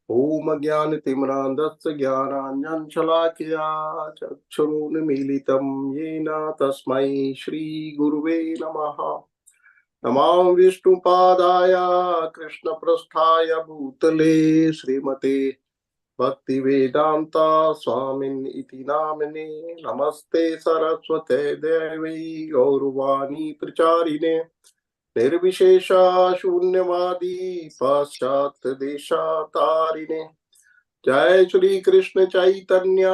ओम ज्ञानतिमिरान्धस्य ज्ञानाञ्जनशलाकया चक्षुरुन्मीलितं येन तस्मै श्रीगुरुवे नमः। नमो विष्णुपादाय कृष्णपृष्ठाय भूतले श्रीमते भक्तिवेदान्ता स्वामिन् इति नामिने। नमस्ते सरस्वते देवी गौरवाणी प्रचारिणे निर्विशेषा शून्यवादी पाश्चात्य देशातारिणे। जय श्री कृष्ण चैतन्य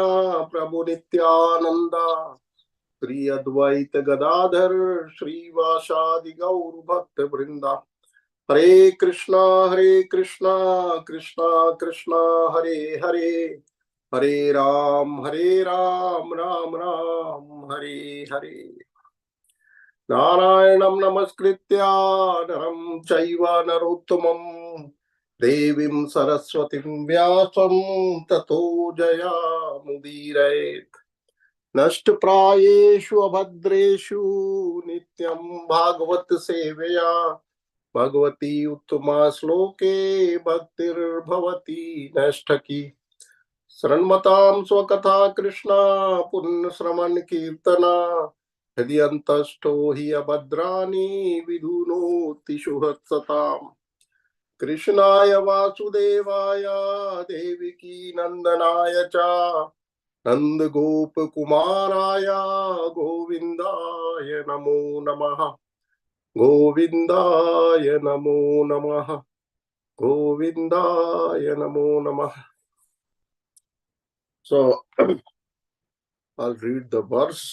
प्रभु नित्यानंदा श्री अद्वैत गदाधर श्रीवासादि गौर भक्त वृंदा। हरे कृष्णा कृष्णा कृष्णा हरे हरे, हरे राम राम राम हरे हरे। नारायणं नमस्कृत्य नरं चैव नरोत्तमं देवीं सरस्वतीं व्यासं ततो जयामुदीरयेत्। नष्टप्रायेषु अभद्रेषु नित्यं भागवत सेवया भगवती उत्तमा श्लोके भक्तिर्भवति नष्टकी। शृण्वतां स्वकथा कृष्णा पुण्यश्रवण कीर्तना हृदयन्तस्थो हि अभद्राणि विधुनोति सुहृत्सताम्। कृष्णाय वासुदेवाय देवकी नंदनाय च नन्दगोपकुमाराय गोविन्दाय नमो नमः। गोविन्दाय नमो नमः। गोविन्दाय नमो नमः। So I'll read the verse.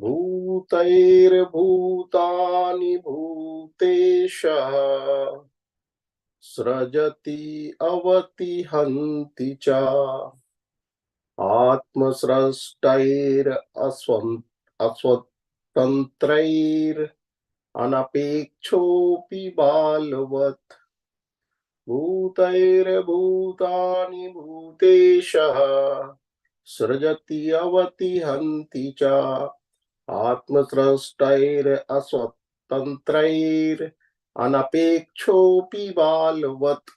भूतैर्भूतानि भूतेशः सृजति अवति हन्ति च आत्मसृष्टैरस्वतन्त्रैर् अनपेक्षोऽपि बालवत्। भूतैर्भूतानि भूतेशः सृजति अवति हन्ति च आत्मसृष्टैरस्वतन्त्रैर् अनपेक्षोऽपि बालवत्।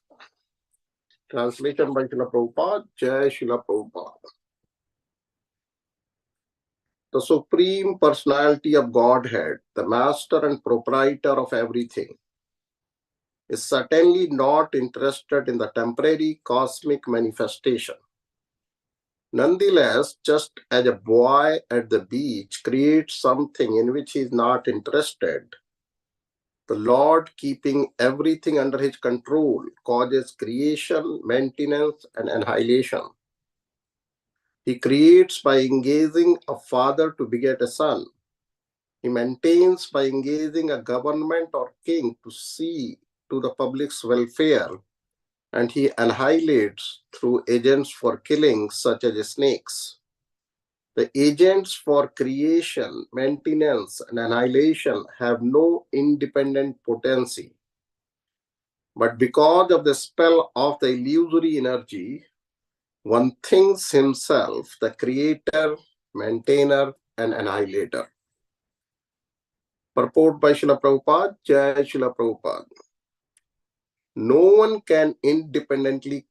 Translation by Srila Prabhupada. Jai Srila Prabhupada. The Supreme Personality of Godhead, the Master and Proprietor of everything, is certainly not interested in the temporary cosmic manifestation. Nonetheless, just as a boy at the beach creates something in which he is not interested, the Lord, keeping everything under his control, causes creation, maintenance, and annihilation. He creates by engaging a father to beget a son. He maintains by engaging a government or king to see to the public's welfare, and he annihilates through agents for killing, such as snakes. The agents for creation, maintenance, and annihilation have no independent potency. But because of the spell of the illusory energy, one thinks himself the creator, maintainer, and annihilator. Purport by Srila Prabhupada. Jai Srila Prabhupada. No one can independently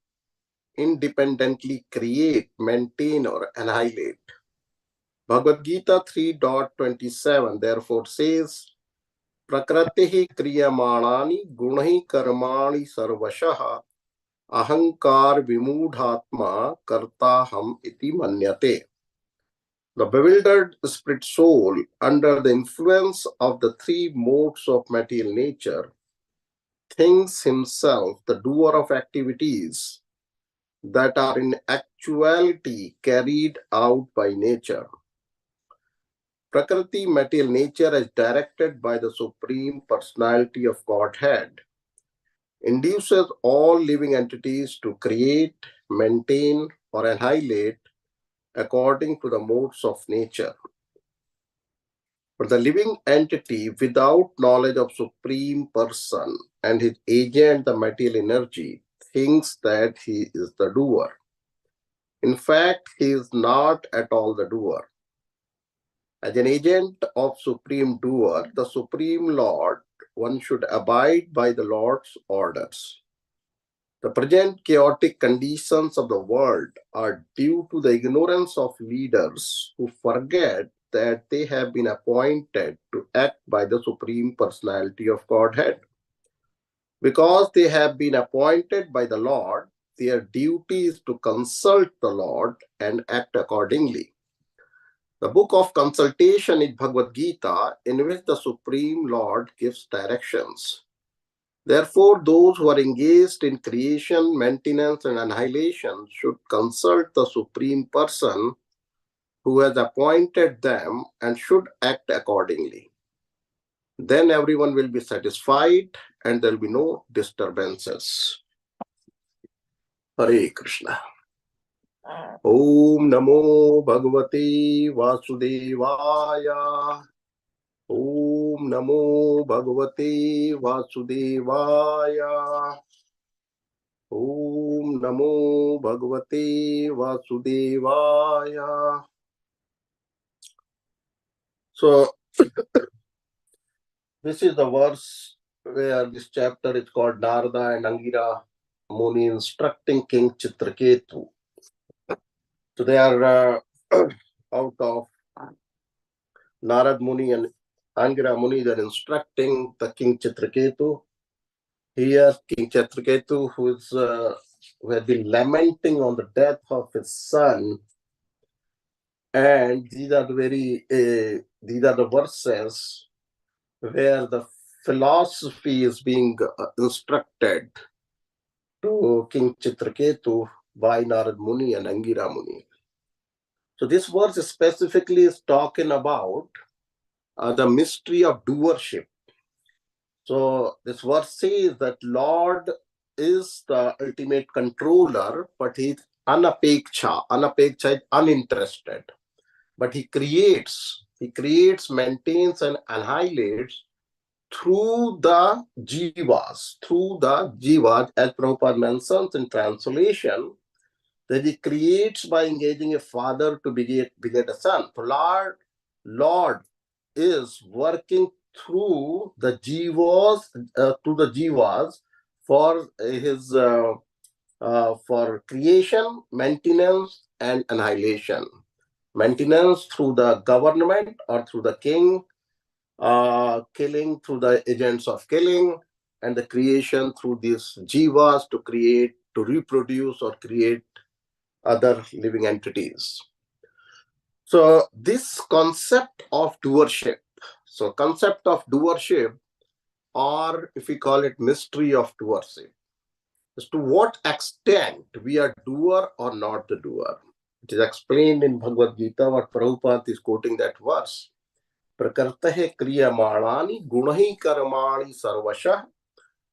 create, maintain, or annihilate. Bhagavad Gita 3.27 therefore says, Prakratihi kriyamanani gunahi karmani sarvashah ahankar vimudhatma kartaham iti manyate. The bewildered spirit soul, under the influence of the three modes of material nature, thinks himself the doer of activities that are in actuality carried out by nature. Prakriti, material nature, as directed by the Supreme Personality of Godhead, induces all living entities to create, maintain, or annihilate according to the modes of nature. But the living entity, without knowledge of Supreme Person and his agent, the material energy, thinks that he is the doer. In fact, he is not at all the doer. As an agent of Supreme Doer, the Supreme Lord, one should abide by the Lord's orders. The present chaotic conditions of the world are due to the ignorance of leaders who forget that they have been appointed to act by the Supreme Personality of Godhead. Because they have been appointed by the Lord, their duty is to consult the Lord and act accordingly. The book of consultation is Bhagavad Gita, in which the Supreme Lord gives directions. Therefore, those who are engaged in creation, maintenance, and annihilation should consult the Supreme Person who has appointed them and should act accordingly. Then everyone will be satisfied and there will be no disturbances. Hare Krishna. Om Namo Bhagavate Vasudevaya. Om Namo Bhagavate Vasudevaya. Om Namo Bhagavate Vasudevaya. So, this is the verse where this chapter is called Narada and Angira Muni instructing King Chitraketu. So they are out of Narad Muni and Angira Muni, they are instructing the King Chitraketu. Here, King Chitraketu, who had been lamenting on the death of his son, and these are the verses where the philosophy is being instructed to King Chitraketu by Narad Muni and Angira Muni. So this verse specifically is talking about the mystery of doership. So this verse says that Lord is the ultimate controller, but he's anapeksha. Anapeksha is uninterested. But he creates, maintains, and annihilates through the jivas, as Prabhupada mentions in translation, that he creates by engaging a father to beget a son. So Lord is working through the jivas, for his for creation, maintenance, and annihilation. Maintenance through the government or through the king, killing through the agents of killing, and the creation through these jivas to create, to reproduce or create other living entities. So this concept of doership, or if we call it mystery of doership, is to what extent we are doer or not the doer. It is explained in Bhagavad Gita, what Prabhupada is quoting that verse. Prakartahe kriyamanani gunahi karmani sarvashah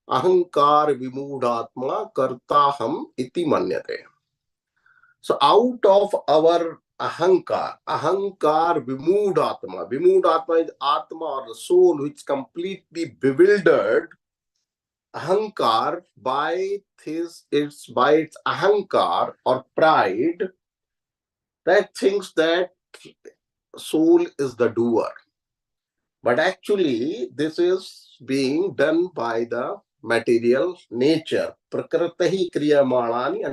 ahankar vimudhatma kartaham iti manyate. So out of our ahankar vimudhatma is atma or the soul which completely bewildered. Ahankar by its ahankar or pride, that thinks that soul is the doer. But actually, this is being done by the material nature. Prakritahi kriyamanani,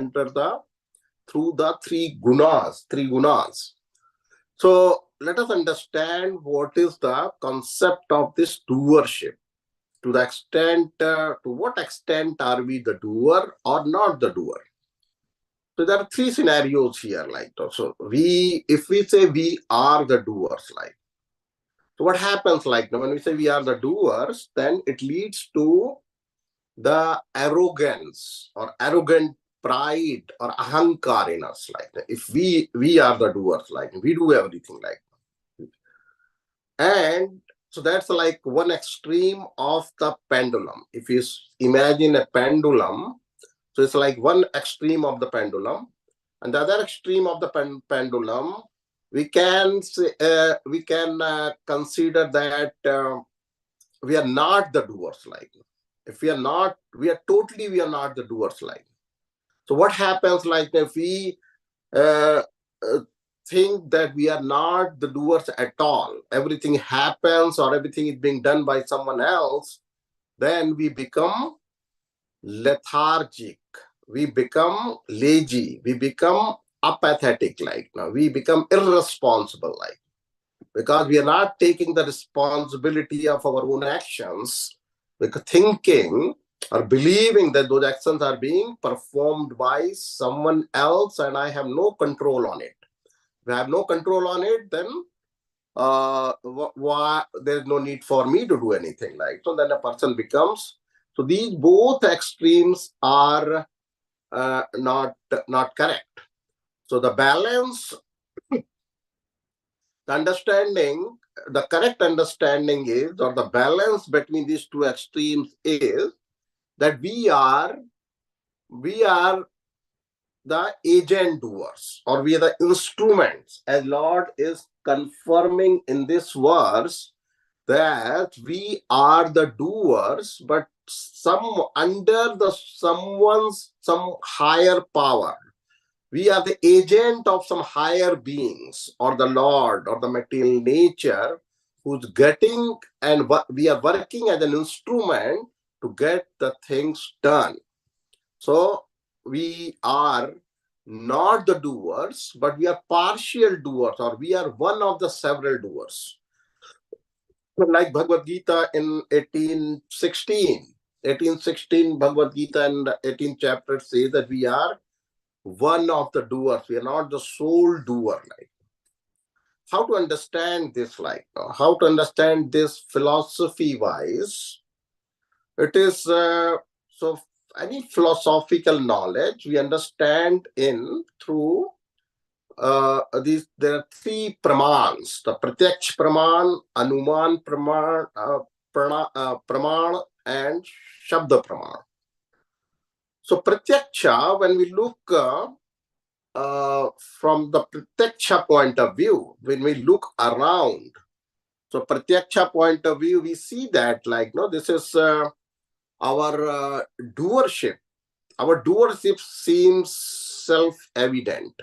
through the three gunas. So let us understand what is the concept of this doership. To what extent are we the doer or not the doer? So there are three scenarios here. So if we say we are the doers, so what happens when we say we are the doers, then it leads to the arrogance or arrogant pride or ahankar in us. If we are the doers, we do everything and so that's one extreme of the pendulum. If you imagine a pendulum, so it's one extreme of the pendulum, and the other extreme of the pendulum, we can consider that we are not the doers. If we are not, we are not the doers. So what happens if we think that we are not the doers at all, everything happens or everything is being done by someone else, then we become lethargic, we become lazy, we become apathetic, like now we become irresponsible, like, because we are not taking the responsibility of our own actions, because thinking or believing that those actions are being performed by someone else and I have no control on it. If I have no control on it, then why there's no need for me to do anything, like. So then a person becomes, so these both extremes are not correct. So the balance, the understanding, the correct understanding is, or the balance between these two extremes is that we are the agent doers, or we are the instruments, as Lord is confirming in this verse, that we are the doers, but some under the some higher power. We are the agent of some higher beings, or the Lord, or the material nature, who's getting, and we are working as an instrument to get the things done. So we are not the doers, but we are partial doers, or we are one of the several doers. Like Bhagavad Gita in 1816 Bhagavad Gita and 18th chapter says that we are one of the doers. We are not the sole doer. Like, how to understand this? Like, how to understand this philosophy wise? It is so any philosophical knowledge we understand in through these. There are three pramans: the pratyaksh praman, anuman praman, praman, and shabda praman. So pratyaksha, when we look from the pratyaksha point of view, when we look around, so pratyaksha point of view, we see that, like, no, this is our doership. Our doership seems self-evident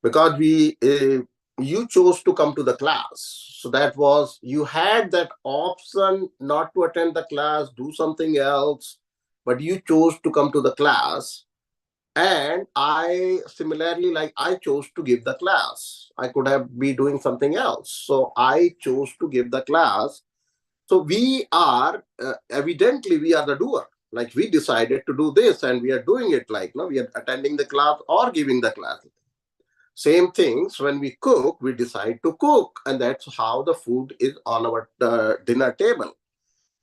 because you chose to come to the class. So that was, you had that option not to attend the class, do something else, but you chose to come to the class. And I similarly, like, I chose to give the class. I could have be doing something else. So I chose to give the class. So we are, evidently, we are the doer. Like, we decided to do this and we are doing it, like, no, we are attending the class or giving the class. Same things when we cook, we decide to cook, and that's how the food is on our dinner table.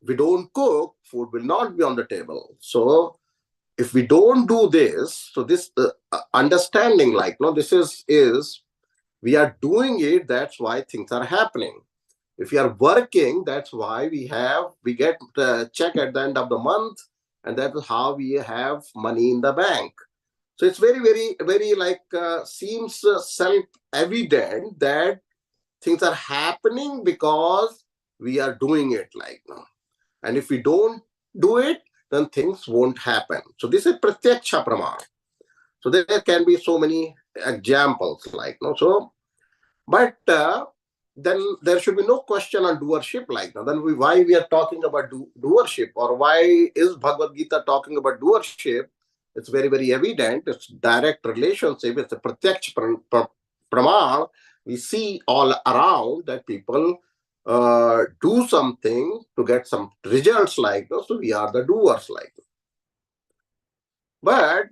If we don't cook, food will not be on the table. So if we don't do this, so this understanding, like, no, this is we are doing it, that's why things are happening. If we are working, that's why we get check at the end of the month, and that is how we have money in the bank. So it's very, very, very, like, seems self-evident that things are happening because we are doing it, like, no. And if we don't do it, then things won't happen. So this is pratyaksha praman. So there can be so many examples, like, no. So, but then there should be no question on doership, like, no. Then why we are talking about doership, or why is Bhagavad Gita talking about doership? It's very, very evident. It's direct relationship. It's a pratyaksh praman. We see all around that people do something to get some results, like, so we are the doers, like. But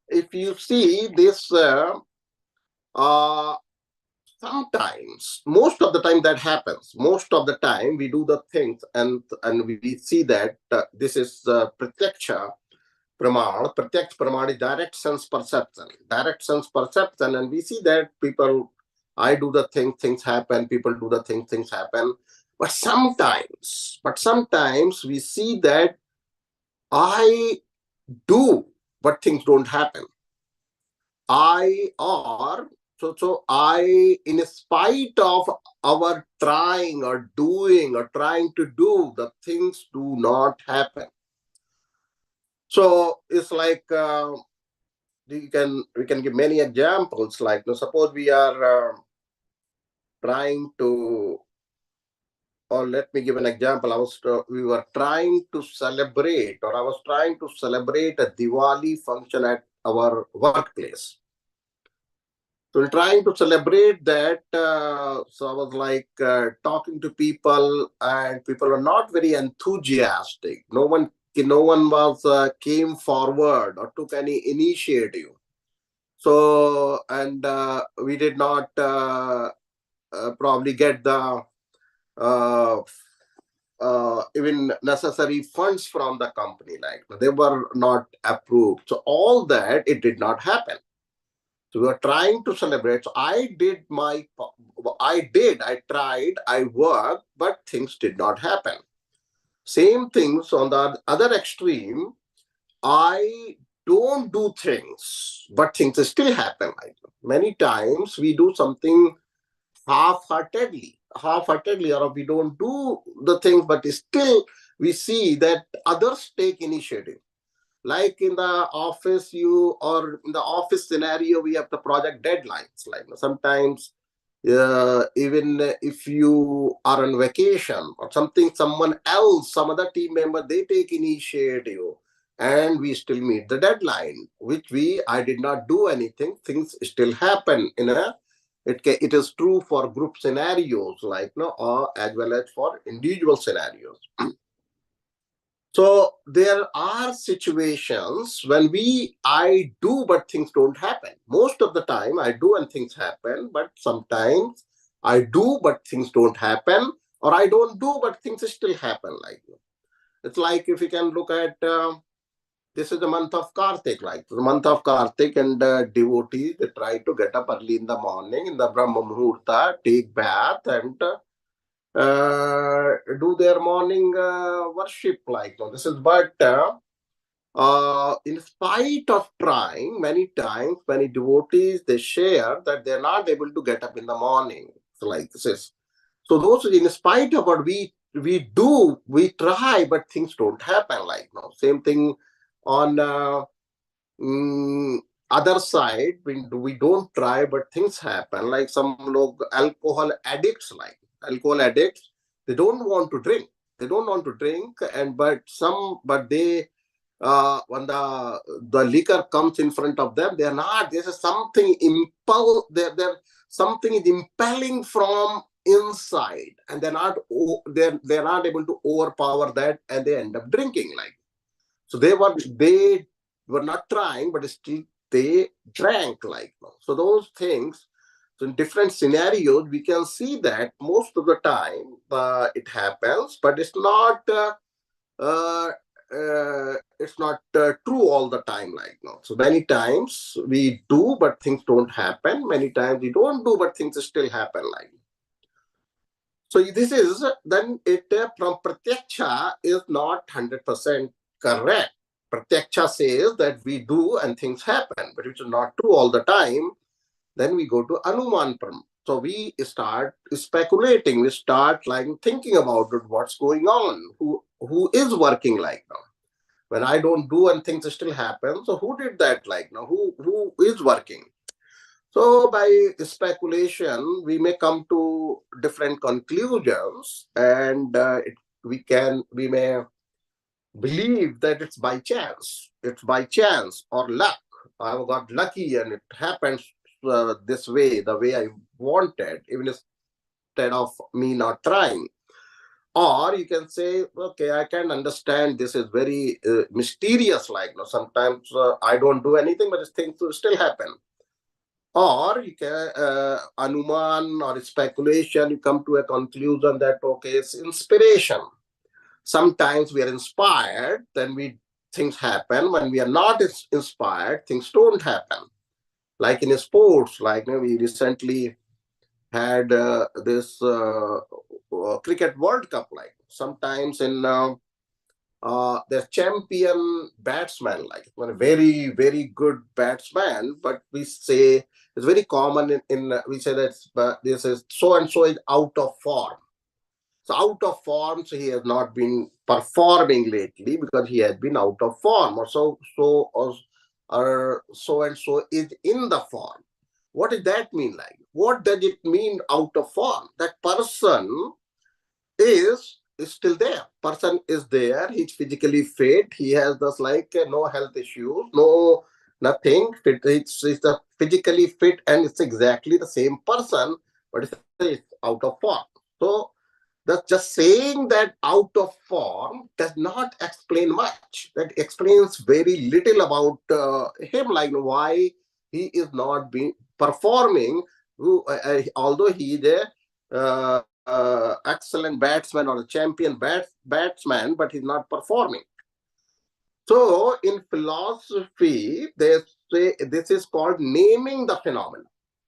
if you see this, sometimes, most of the time that happens. Most of the time we do the things, and we see that this is pratyaksha praman. Pratyaksh praman is direct sense perception. Direct sense perception, and we see that people, I do the thing, things happen. People do the thing, things happen. But sometimes we see that I do, but things don't happen. In spite of our trying or doing or trying to do, the things do not happen. So it's like we can give many examples. Like, suppose we are trying to, or let me give an example. We were trying to celebrate, or I was trying to celebrate a Diwali function at our workplace. So we're trying to celebrate that. So I was like talking to people, and people are not very enthusiastic. No one was came forward or took any initiative. So, and we did not probably get the uh, even necessary funds from the company. Like, they were not approved. So all that, it did not happen. So we were trying to celebrate. So I tried, I worked, but things did not happen. Same things on the other extreme. I don't do things, but things still happen. Like, many times we do something half-heartedly, or we don't do the things, but still we see that others take initiative. Like in the office, or in the office scenario, we have the project deadlines. Like, sometimes even if you are on vacation or something, someone else, some other team member, they take initiative, and we still meet the deadline, which I did not do anything. Things still happen in a, it is true for group scenarios, like, or as well as for individual scenarios. So there are situations when I do, but things don't happen. Most of the time I do and things happen, but sometimes I do, but things don't happen, or I don't do, but things still happen. Like, it's like, if you can look at, this is the month of Kartik, like the month of Kartik, and devotees, they try to get up early in the morning, in the Brahma Muhurta, take bath, and do their morning worship. Like, this is, but in spite of trying, many times, many devotees, they share that they're not able to get up in the morning. So like this is, so those, in spite of what we try, but things don't happen. Like, same thing on mm, other side. We don't try, but things happen. Like, some alcohol addicts, they don't want to drink. They don't want to drink, and but they, when the liquor comes in front of them, they're not. There's something There something is impelling from inside, and they're not able to overpower that, and they end up drinking. Like, so they were not trying, but still they drank. Like, so those things. So in different scenarios, we can see that most of the time it happens, but uh, it's not true all the time. Like, so many times we do, but things don't happen. Many times we don't do, but things still happen. Like, so this is, then it from pratyaksha is not 100% correct. Pratyaksha says that we do and things happen, but it's not true all the time. Then we go to anuman pram. So we start speculating. We start like thinking about it, what's going on, who is working like now. When I don't do and things still happen, so who did that? Like, now, who is working? So by speculation, we may come to different conclusions, and we may believe that it's by chance. It's by chance or luck. I got lucky and it happens this way, the way I wanted, even instead of me not trying. Or you can say, okay, I can understand this is very mysterious. Like, sometimes I don't do anything, but things will still happen. Or you can anuman or speculation, you come to a conclusion that, okay, it's inspiration. Sometimes we are inspired, then things happen. When we are not inspired, things don't happen. Like in sports, like, we recently had this cricket World Cup. Like, sometimes in the champion batsman, like a very very good batsman, but we say it's very common we say that this is so and so is out of form. So out of form, so he has not been performing lately because he has been out of form, or or so and so is in the form. What does that mean? Like, what does it mean out of form? That person is still there. Person is there. He's physically fit. He has this like no health issues, no nothing. Fit. It's a physically fit, and it's exactly the same person, but it's out of form. So that's just saying that out of form does not explain much. That explains very little about him, like why he is not being performing. Although he is a excellent batsman or a champion batsman, but he's not performing. So in philosophy, they say this is called naming the phenomenon.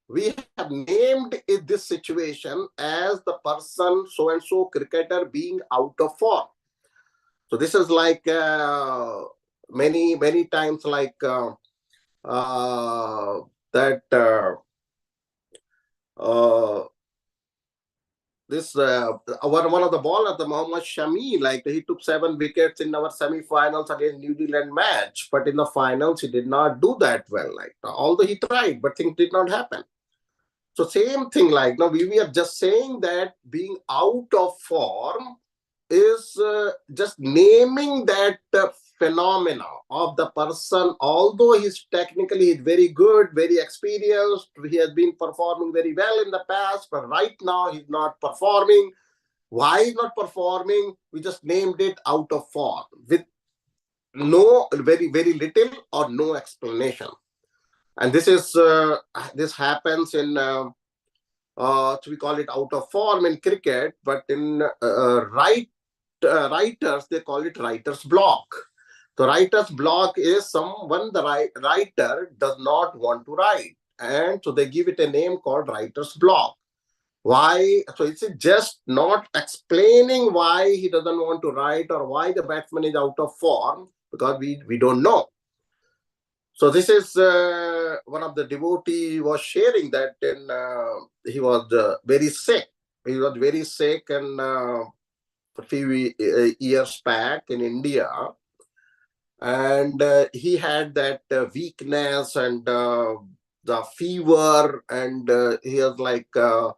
We have named this situation as the person so and so cricketer being out of form. So this is like many times like that uh, this one of the bowlers, the Mohammad Shami, like he took 7 wickets in our semi-finals against New Zealand match, but in the finals he did not do that well. Like although he tried, but things did not happen. So same thing, like now we are just saying that being out of form is just naming that phenomena of the person. Although he's technically very good, very experienced, he has been performing very well in the past, but right now he's not performing. Why he's not performing? We just named it out of form with no very little or no explanation. And this happens in so we call it out of form in cricket, but in writers, they call it writer's block. The writer's block is someone the writer does not want to write, and so they give it a name called writer's block. Why? So it's just not explaining why he doesn't want to write or why the batsman is out of form, because we don't know. So this is one of the devotee was sharing that he was very sick. He was very sick, and a few years back in India, and he had that weakness and the fever, and he has like a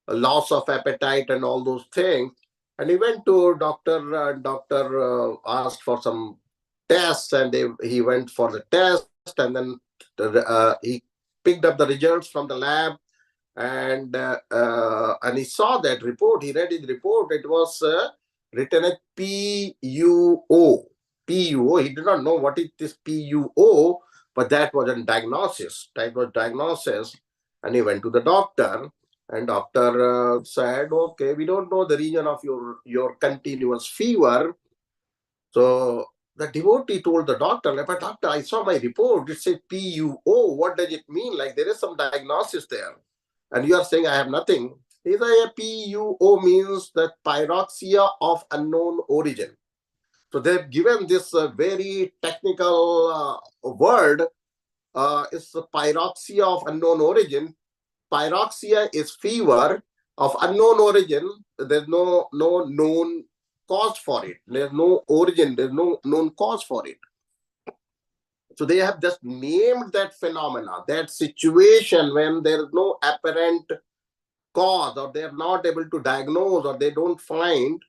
loss of appetite and all those things. And he went to doctor, and doctor asked for some tests, and he went for the test, and then he picked up the results from the lab, and he saw that report. He read his report. It was written as PUO. PUO. He did not know what is this PUO, but that was a diagnosis. That was diagnosis, and he went to the doctor, and doctor said, "Okay, we don't know the reason of your continuous fever." So the devotee told the doctor, like, "But doctor, I saw my report. It says PUO. What does it mean? Like there is some diagnosis there, and you are saying I have nothing." He said, "PUO means that pyroxia of unknown origin." So they've given this very technical word. It's the pyroxia of unknown origin. Pyroxia is fever of unknown origin. There's no known cause for it. There's no origin. There's no known cause for it. So they have just named that phenomena, that situation when there is no apparent cause, or they are not able to diagnose, or they don't find.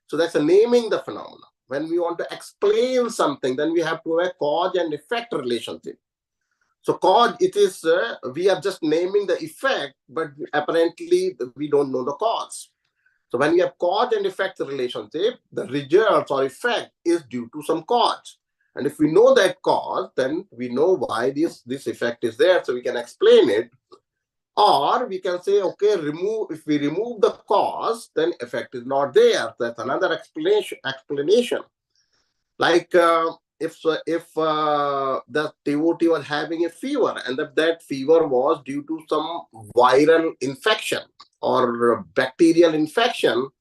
So that's a naming the phenomena. When we want to explain something, then we have to have a cause and effect relationship. So cause, it is, we are just naming the effect, but apparently we don't know the cause. So when we have cause and effect relationship, the results or effect is due to some cause. And if we know that cause, then we know why this effect is there, so we can explain it. Or we can say, okay, if we remove the cause, then effect is not there. That's another explanation. Like if the devotee was having a fever, and that fever was due to some viral infection or bacterial infection,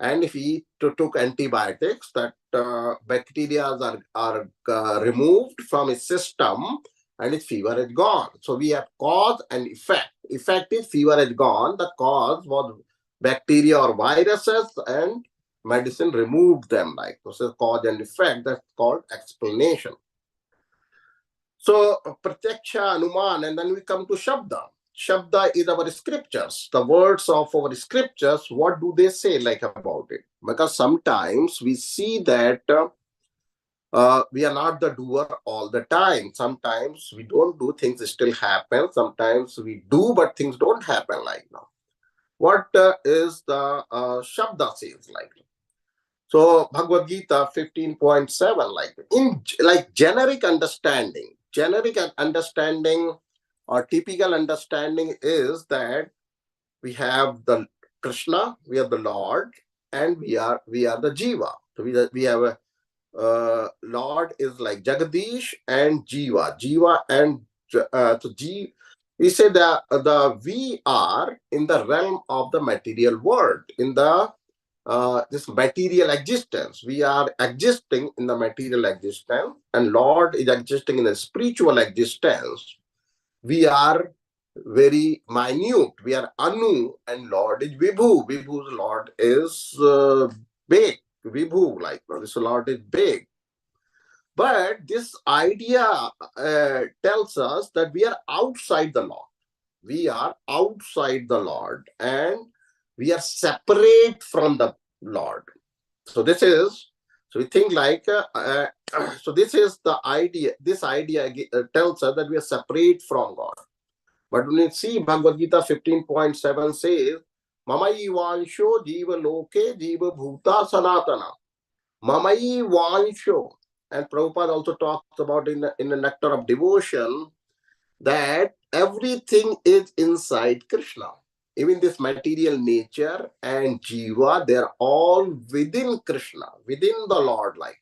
and if he took antibiotics, that bacteria are removed from his system, and his fever is gone. So we have cause and effect. Effect is fever is gone. The cause was bacteria or viruses, and medicine removed them. Like this is cause and effect. That's called explanation. So Pratyaksha, Anuman, and then we come to Shabda. Shabda is our scriptures. The words of our scriptures, what do they say like about it? Because sometimes we see that we are not the doer all the time. Sometimes we don't do, things still happen. Sometimes we do, but things don't happen like now. What is the Shabda says like? So Bhagavad Gita 15.7, like in like generic understanding or typical understanding is that we have the Krishna, we are the Lord, and we are the Jiva. So we have a Lord is like Jagadish and Jiva. Jiva and so G. We say that we are in the realm of the material world, in the this material existence. We are existing in the material existence, and Lord is existing in the spiritual existence. We are very minute. We are Anu, and Lord is Vibhu. Vibhu's Lord is big. Vibhu, like this Lord is big. But this idea tells us that we are outside the Lord. We are outside the Lord, and we are separate from the Lord. So this is, so we think like, so this is the idea. This idea tells us that we are separate from God. But when you see Bhagavad Gita 15.7 says, Mamai Vansho Jiva Loke Jiva Bhuta Sanatana. Mamai Vansho. And Prabhupada also talks about in the Nectar of Devotion that everything is inside Krishna. Even this material nature and Jiva, they're all within Krishna, within the Lord like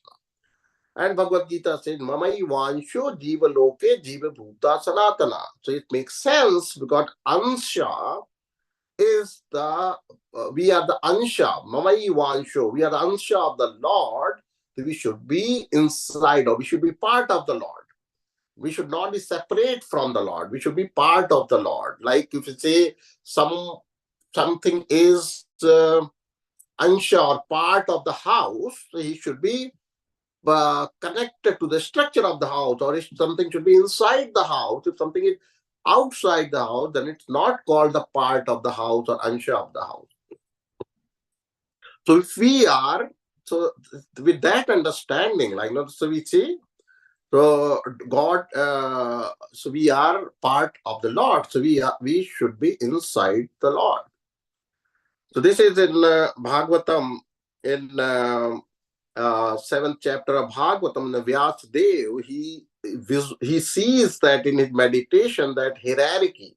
that. And Bhagavad Gita says, Mamai Vansho Jiva Loke Jiva Bhuta Sanatana. So it makes sense because Ansha is we are the Ansha, Mamai Vansho, we are the Ansha of the Lord. So we should be inside, or we should be part of the Lord. We should not be separate from the Lord. We should be part of the Lord. Like if you say something is Ansha or part of the house, so he should be connected to the structure of the house, or if something should be inside the house. If something is outside the house, then it's not called the part of the house or Ansha of the house. So if we are, so with that understanding, like, so we see, so God, so we are part of the Lord. So we should be inside the Lord. So this is in Bhagvatam, in 7th chapter of Bhagavatam, the Vyasadeva, he sees that in his meditation, that hierarchy.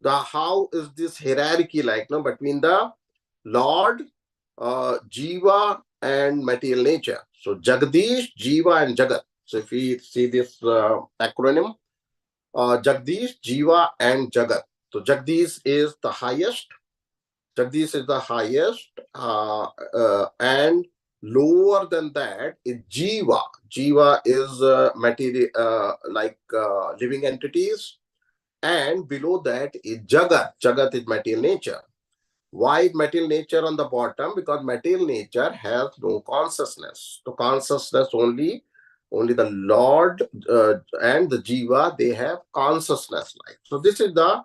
How is this hierarchy like, between the Lord, Jiva, and material nature? So Jagadish, Jiva, and Jagat. So if we see this acronym, Jagdish, Jiva, and Jagat. So Jagdish is the highest. Jagdish is the highest, and lower than that is Jiva. Jiva is material, like living entities, and below that is Jagat. Jagat is material nature. Why material nature on the bottom? Because material nature has no consciousness. So consciousness only the Lord and the Jiva, they have consciousness like. So this is the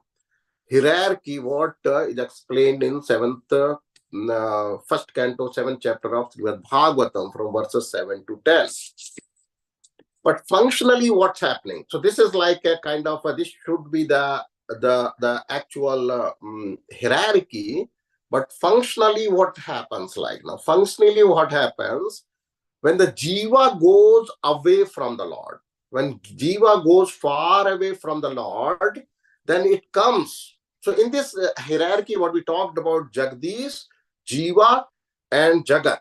hierarchy what is explained in first canto, 7th chapter of Srimad Bhagavatam from verses 7 to 10. But functionally, what's happening? So this is like a kind of this should be the actual hierarchy. But functionally, what happens like now? Functionally, what happens when the Jiva goes away from the Lord? When Jiva goes far away from the Lord, then it comes. So in this hierarchy, what we talked about, Jagdish, Jiva, and Jagat.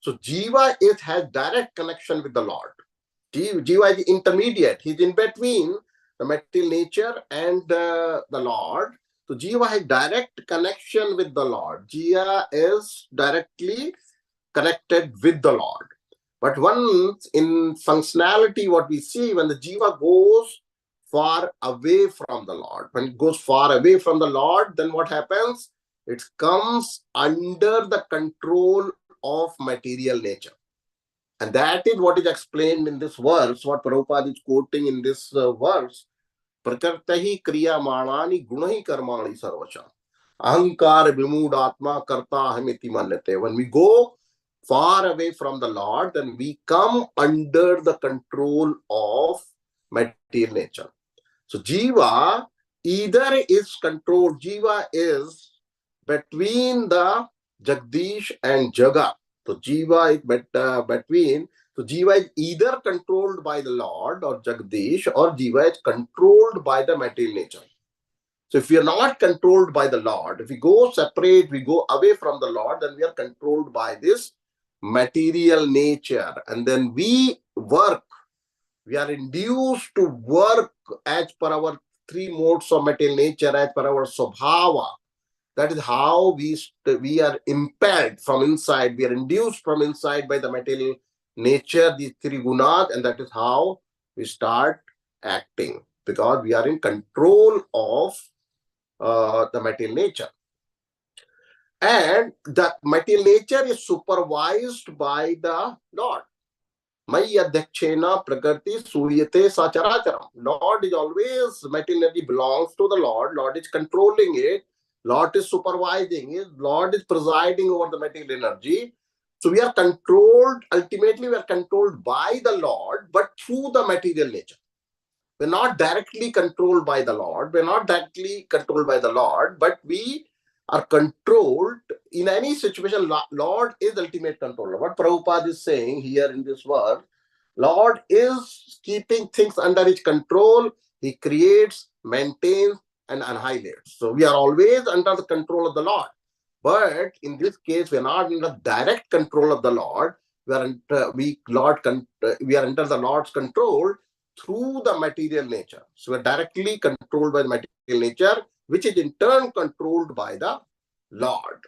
So Jiva has direct connection with the Lord. Jiva is intermediate. He's in between the material nature and the Lord. So Jiva has direct connection with the Lord. Jiva is directly connected with the Lord. But once in functionality, what we see, when the Jiva goes far away from the Lord, when it goes far away from the Lord, then what happens? It comes under the control of material nature. And that is what is explained in this verse, what Prabhupada is quoting in this verse. Prakartahi kriyamanani gunahi karmani sarvasha. Ahankar vimudatma karta hamiti manyate. When we go far away from the Lord, then we come under the control of material nature. So Jiva either is controlled, Jiva is between the Jagdish and Jagat. So Jiva is between, so Jiva is either controlled by the Lord or Jagdish, or Jiva is controlled by the material nature. So if we are not controlled by the Lord, if we go separate, we go away from the Lord, then we are controlled by this material nature. And then we work, we are induced to work as per our three modes of material nature, as per our swabhava. That is how we are impelled from inside. We are induced from inside by the material nature, the three gunas, and that is how we start acting, because we are in control of the material nature. And the material nature is supervised by the Lord. Mai adhyakshena prakriti suryate sacharacharam. Lord is always, material energy belongs to the Lord. Lord is controlling it. Lord is supervising it. Lord is presiding over the material energy. So we are controlled, ultimately we are controlled by the Lord, but through the material nature. We're not directly controlled by the Lord. We're not directly controlled by the Lord, but we are controlled in any situation. Lord is ultimate controller. What Prabhupada is saying here in this word, Lord is keeping things under his control. He creates, maintains, and annihilates. So we are always under the control of the Lord. But in this case, we are not in the direct control of the Lord. We are under the Lord's control through the material nature. So we are directly controlled by the material nature, which is in turn controlled by the Lord.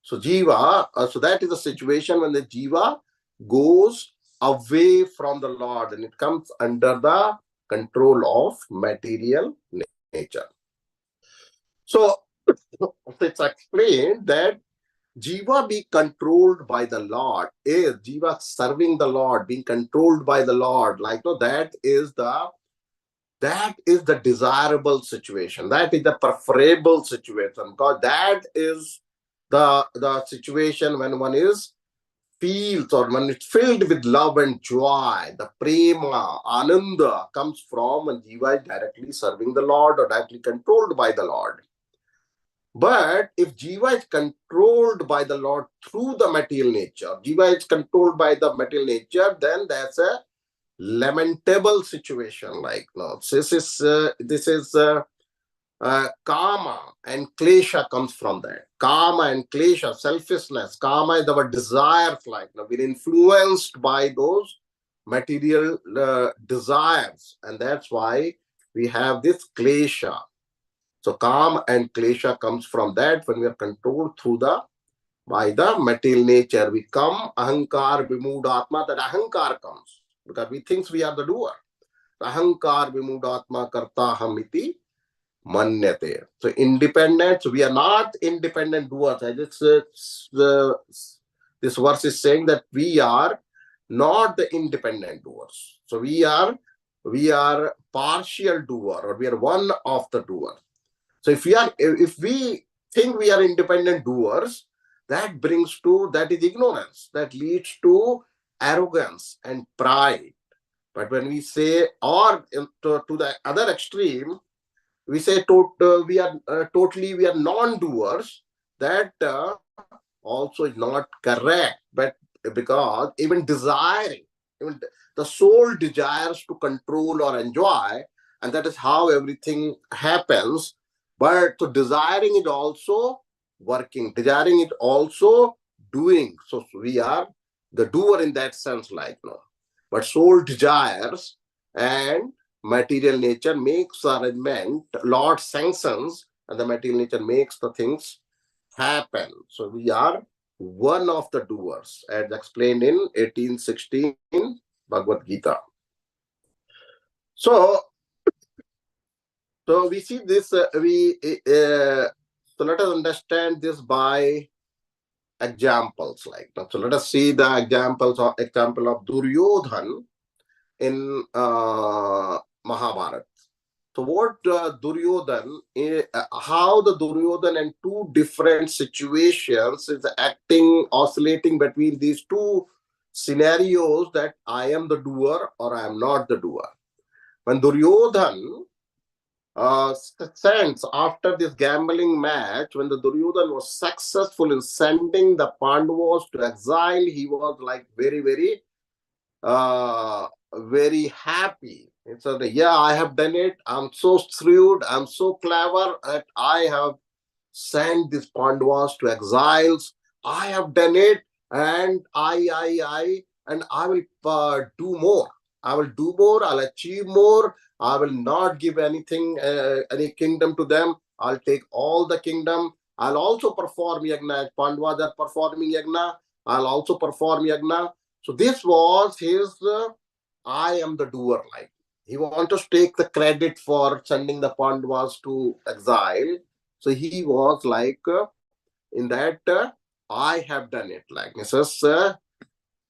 So Jiva, so that is the situation when the Jiva goes away from the Lord and it comes under the control of material nature. So it's explained that Jiva being controlled by the Lord is Jiva serving the Lord, being controlled by the Lord. Like, no, that is the desirable situation. That is the preferable situation. Because that is the situation when one is feels, or when it's filled with love and joy. The prema, ananda comes from when Jiva is directly serving the Lord or directly controlled by the Lord. But if Jiva is controlled by the Lord through the material nature, Jiva is controlled by the material nature, then that's a lamentable situation. Like, no, this is kama and klesha comes from that. Kama and klesha, selfishness. Kama is our desires. Like, no, we're influenced by those material desires, and that's why we have this klesha. So Kam and Klesha comes from that when we are controlled by the material nature. We come, Ahankar, Vimudatma, that Ahankar comes because we think we are the doer. Ahankar, Vimudatma, Karta, Hamiti, Manyate. So independent, so we are not independent doers. This verse is saying that we are not the independent doers. So we are partial doer, or we are one of the doer. So if we think we are independent doers, that is ignorance. That leads to arrogance and pride. But when we say, or to the other extreme, we say we are non-doers, that also is not correct. But because even the soul desires to control or enjoy, and that is how everything happens. But so desiring is also working, desiring is also doing. So we are the doer in that sense, like, no. But soul desires and material nature makes arrangement, Lord sanctions, and the material nature makes the things happen. So we are one of the doers, as explained in 1816 Bhagavad Gita. So we see this, so let us understand this by examples like that. So let us see the example of Duryodhan in Mahabharata. So what Duryodhan, how the Duryodhan and two different situations is acting, oscillating between these two scenarios, that I am the doer or I am not the doer. When Duryodhan sends, after this gambling match, when the Duryodhan was successful in sending the Pandavas to exile, he was like very happy. He said, yeah, I have done it. I'm so shrewd. I'm so clever that I have sent these Pandavas to exiles. I have done it, and and I will do more. I will do more. I'll achieve more. I will not give any kingdom to them. I'll take all the kingdom. I'll also perform yagna. Pandavas are performing yagna. I'll also perform yagna. So this was his, I am the doer, like. He wanted to take the credit for sending the Pandavas to exile. So he was like, in that, I have done it. Like this is,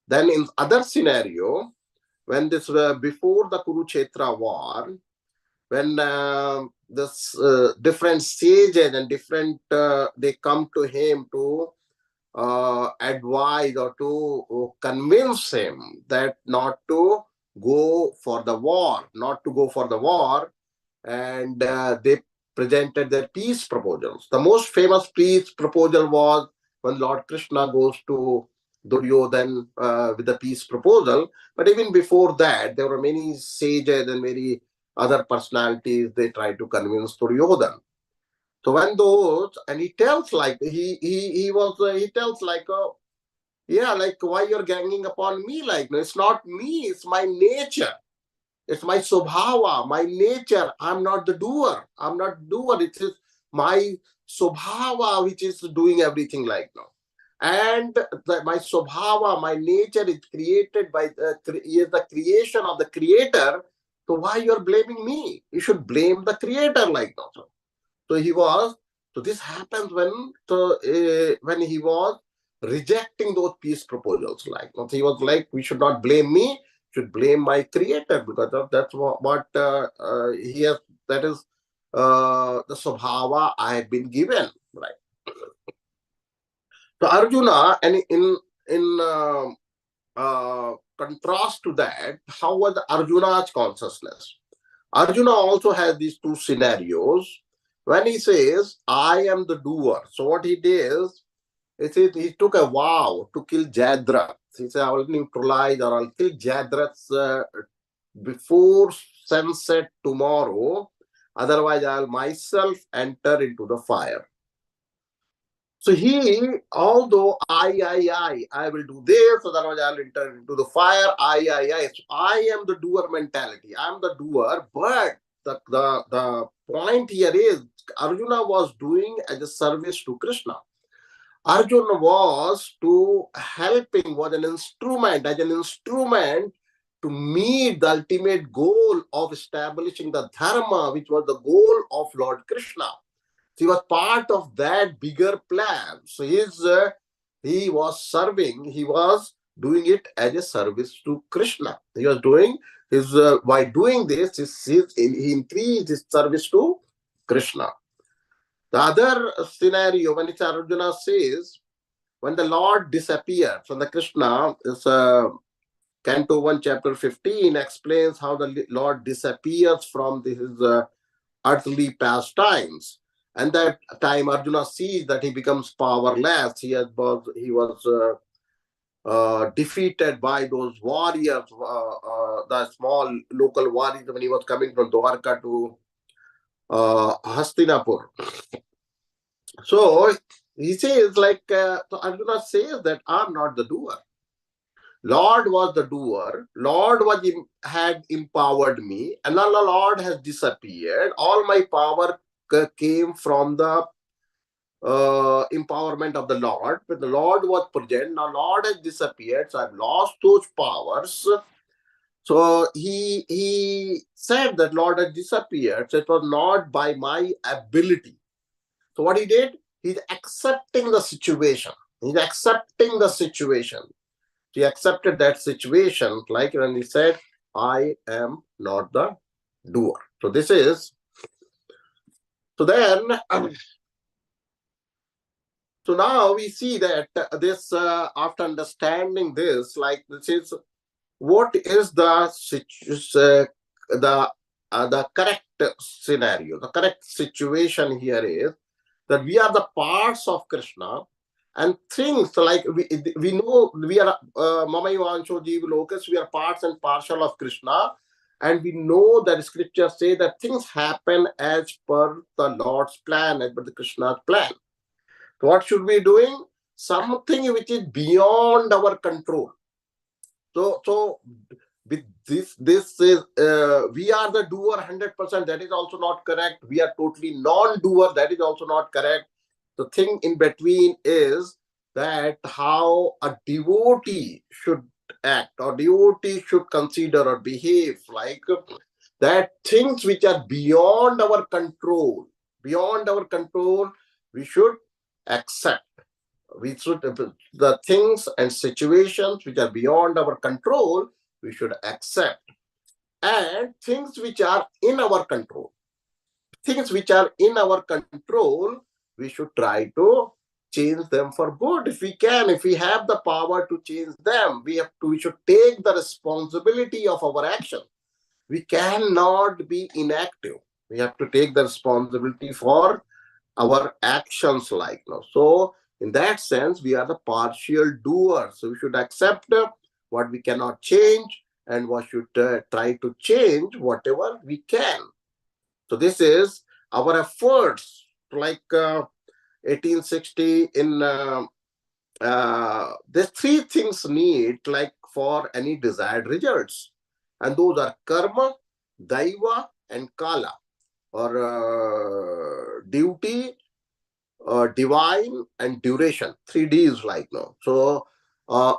then in other scenario, when this before the Kurukshetra war, when this different sages and different they come to him to advise or to convince him that not to go for the war, and they presented their peace proposals. The most famous peace proposal was when Lord Krishna goes to Duryodhan with the peace proposal. But even before that, there were many sages and many other personalities. They tried to convince Duryodhan. So when those, and he tells like he tells like, oh, yeah, like, why you're ganging upon me? Like, no, it's not me, it's my nature. It's my subhava, my nature. I'm not the doer. I'm not doer. It is my subhava which is doing everything like now. And my subhava, my nature is created by is the creation of the creator. So why you're blaming me? You should blame the creator like now. So he was. So this happens when he was rejecting those peace proposals. Like, so he was like, we should not blame me, should blame my creator, because that's what he has. That is the Swabhava I have been given. Right. So Arjuna, and in contrast to that, how was Arjuna's consciousness? Arjuna also has these two scenarios. When he says, I am the doer, so what he did is he took a vow to kill Jadra. He said, I will neutralize or I'll kill Jadrats before sunset tomorrow. Otherwise, I'll myself enter into the fire. So although I will do this, otherwise I'll enter into the fire. So I am the doer mentality. I'm the doer, but the point here is Arjuna was doing as a service to Krishna. Arjuna was was an instrument to meet the ultimate goal of establishing the dharma, which was the goal of Lord Krishna. He was part of that bigger plan. So he was serving, he was doing it as a service to Krishna. He was doing by doing this, he increased his service to Krishna. The other scenario, when it's Arjuna says, when the Lord disappeared from the Krishna, is Canto 1, Chapter 15 explains how the Lord disappears from his earthly pastimes. And that time Arjuna sees that he becomes powerless. He was defeated by those warriors, the small local warriors, when he was coming from Dwarka to Hastinapur. So he says, like, so Arjuna says that I'm not the doer. Lord was the doer. Lord had empowered me, and now the Lord has disappeared. All my power came from the empowerment of the Lord. But the Lord was present. Now Lord has disappeared, so I've lost those powers. So he said that Lord has disappeared. So it was not by my ability. So what he did, he's accepting the situation. He's accepting the situation. He accepted that situation, like when he said, I am not the doer. So this is, so then, so now we see that this, after understanding this, like this is, what is the correct scenario? The correct situation here is that we are the parts of Krishna, and things like we know we are Mama Yuvansho Jeev Lokas, we are parts and parcel of Krishna, and we know that scriptures say that things happen as per the Lord's plan, as per the Krishna's plan. So what should we be doing? Something which is beyond our control. So with this is we are the doer 100%. That is also not correct. We are totally non-doer. That is also not correct. The thing in between is that how a devotee should act, or devotee should consider or behave, like that things which are beyond our control, we should accept. We should, the things and situations which are beyond our control, we should accept. And things which are in our control, we should try to change them for good. If we can, if we have the power to change them, we should take the responsibility of our action. We cannot be inactive. We have to take the responsibility for our actions, like now. So in that sense, we are the partial doers. So we should accept what we cannot change, and we should try to change whatever we can. So this is our efforts, like 1860 in there's three things need, like for any desired results, and those are karma, daiva, and kala, or duty, divine, and duration. 3 Ds, like now. So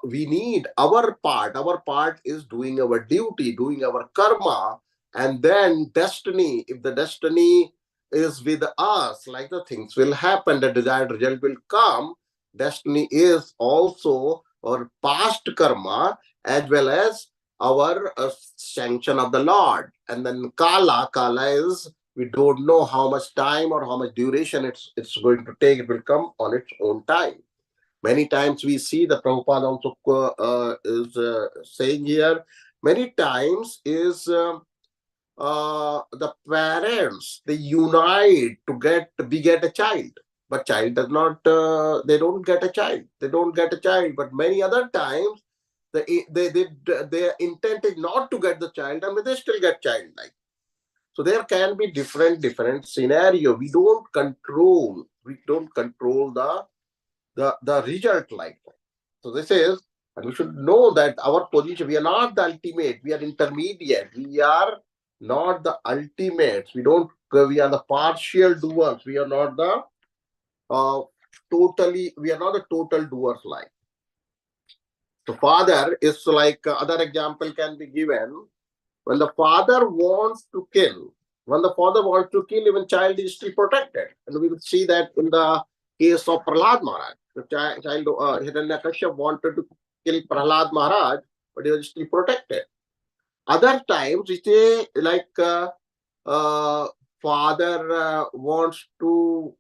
we need our part. Our part is doing our duty, doing our karma, and then destiny. If the destiny is with us, like the things will happen, the desired result will come. Destiny is also our past karma as well as our sanction of the Lord. And then kala is, we don't know how much time or how much duration it's going to take. It will come on its own time. Many times we see, the Prabhupada also is saying here, many times is the parents, they unite to beget a child, but child does not, they don't get a child. But many other times, their intent is not to get the child, and they still get child, like. So there can be different scenario. We don't control the result, like that. So this is, and we should know that our position, we are not the ultimate, we are intermediate. We are not the ultimates. We are the partial doers. We are not the total doers, like. So father is like, other example can be given. When the father wants to kill, even child is still protected. And we will see that in the case of Prahlad Maharaj. The child, Hiranyakashyap wanted to kill Prahlad Maharaj, but he was still protected. Other times, it is like father wants to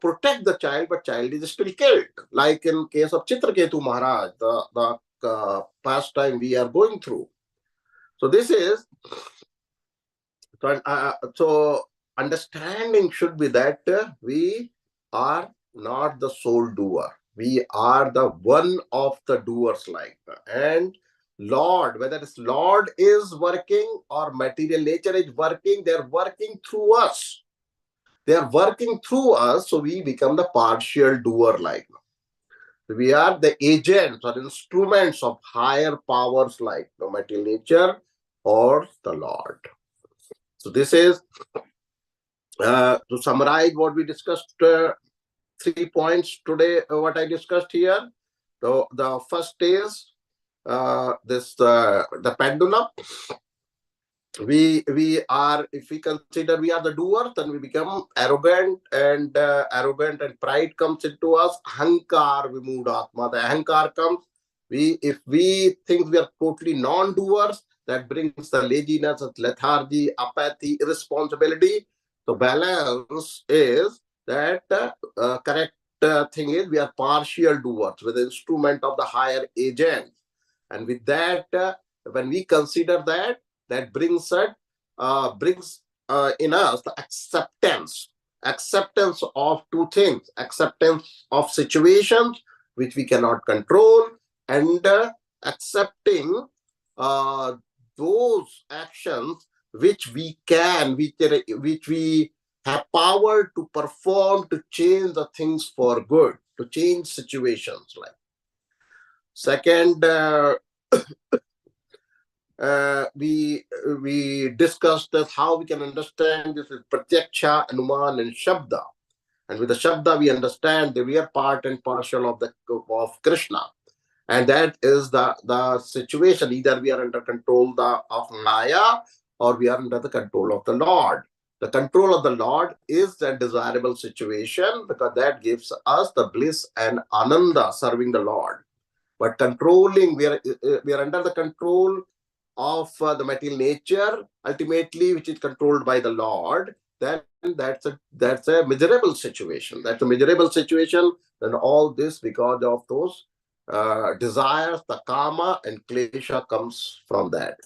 protect the child, but child is still killed. Like in case of Chitraketu Maharaj, the pastime we are going through. So this is, so understanding should be that we are not the sole doer. We are the one of the doers, like. And Lord, whether it's Lord is working or material nature is working, they're working through us. So we become the partial doer, like. We are the agents or instruments of higher powers, like the material nature or the Lord. So this is, to summarize what we discussed, 3 points today, what I discussed here. So the first is the pendulum. if we consider we are the doers, then we become arrogant, and arrogant and pride comes into us. Ahankar vimoved atma, the ahankar comes. If we think we are totally non-doers, that brings the laziness, lethargy, apathy, irresponsibility. So balance is that correct thing is we are partial doers with the instrument of the higher agent, and with that, when we consider that, that brings in us the acceptance of two things: acceptance of situations which we cannot control, and accepting uh, those actions which we can, which we have power to perform, to change the things for good, to change situations. Like second, we discussed that how we can understand this is pratyaksha, anuman, and shabda. And with the shabda, we understand that we are part and parcel of Krishna, and that is the situation. Either we are under control of Maya, or we are under the control of the Lord. The control of the Lord is the desirable situation, because that gives us the bliss and ananda serving the Lord. But controlling, we are under the control of the material nature, ultimately, which is controlled by the Lord. Then that's a miserable situation. That's a miserable situation. And all this because of those desires, the kama and klesha comes from that.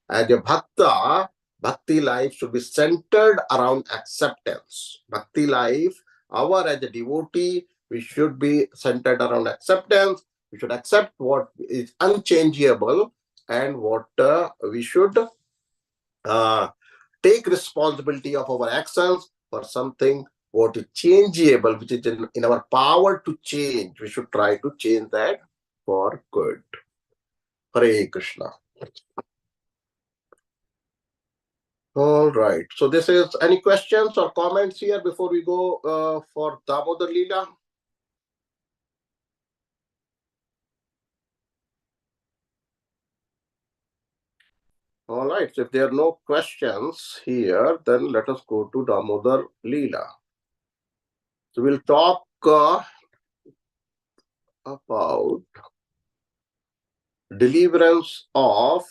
As a bhakta, bhakti life should be centered around acceptance. Bhakti life, as a devotee, we should be centered around acceptance. We should accept what is unchangeable, and what we should uh, take responsibility of our actions for something what is changeable, which is in our power to change. We should try to change that for good. Hare Krishna. All right. So this is any questions or comments here before we go for Damodar Leela? All right. So if there are no questions here, then let us go to Damodar Leela. So we'll talk about deliverance of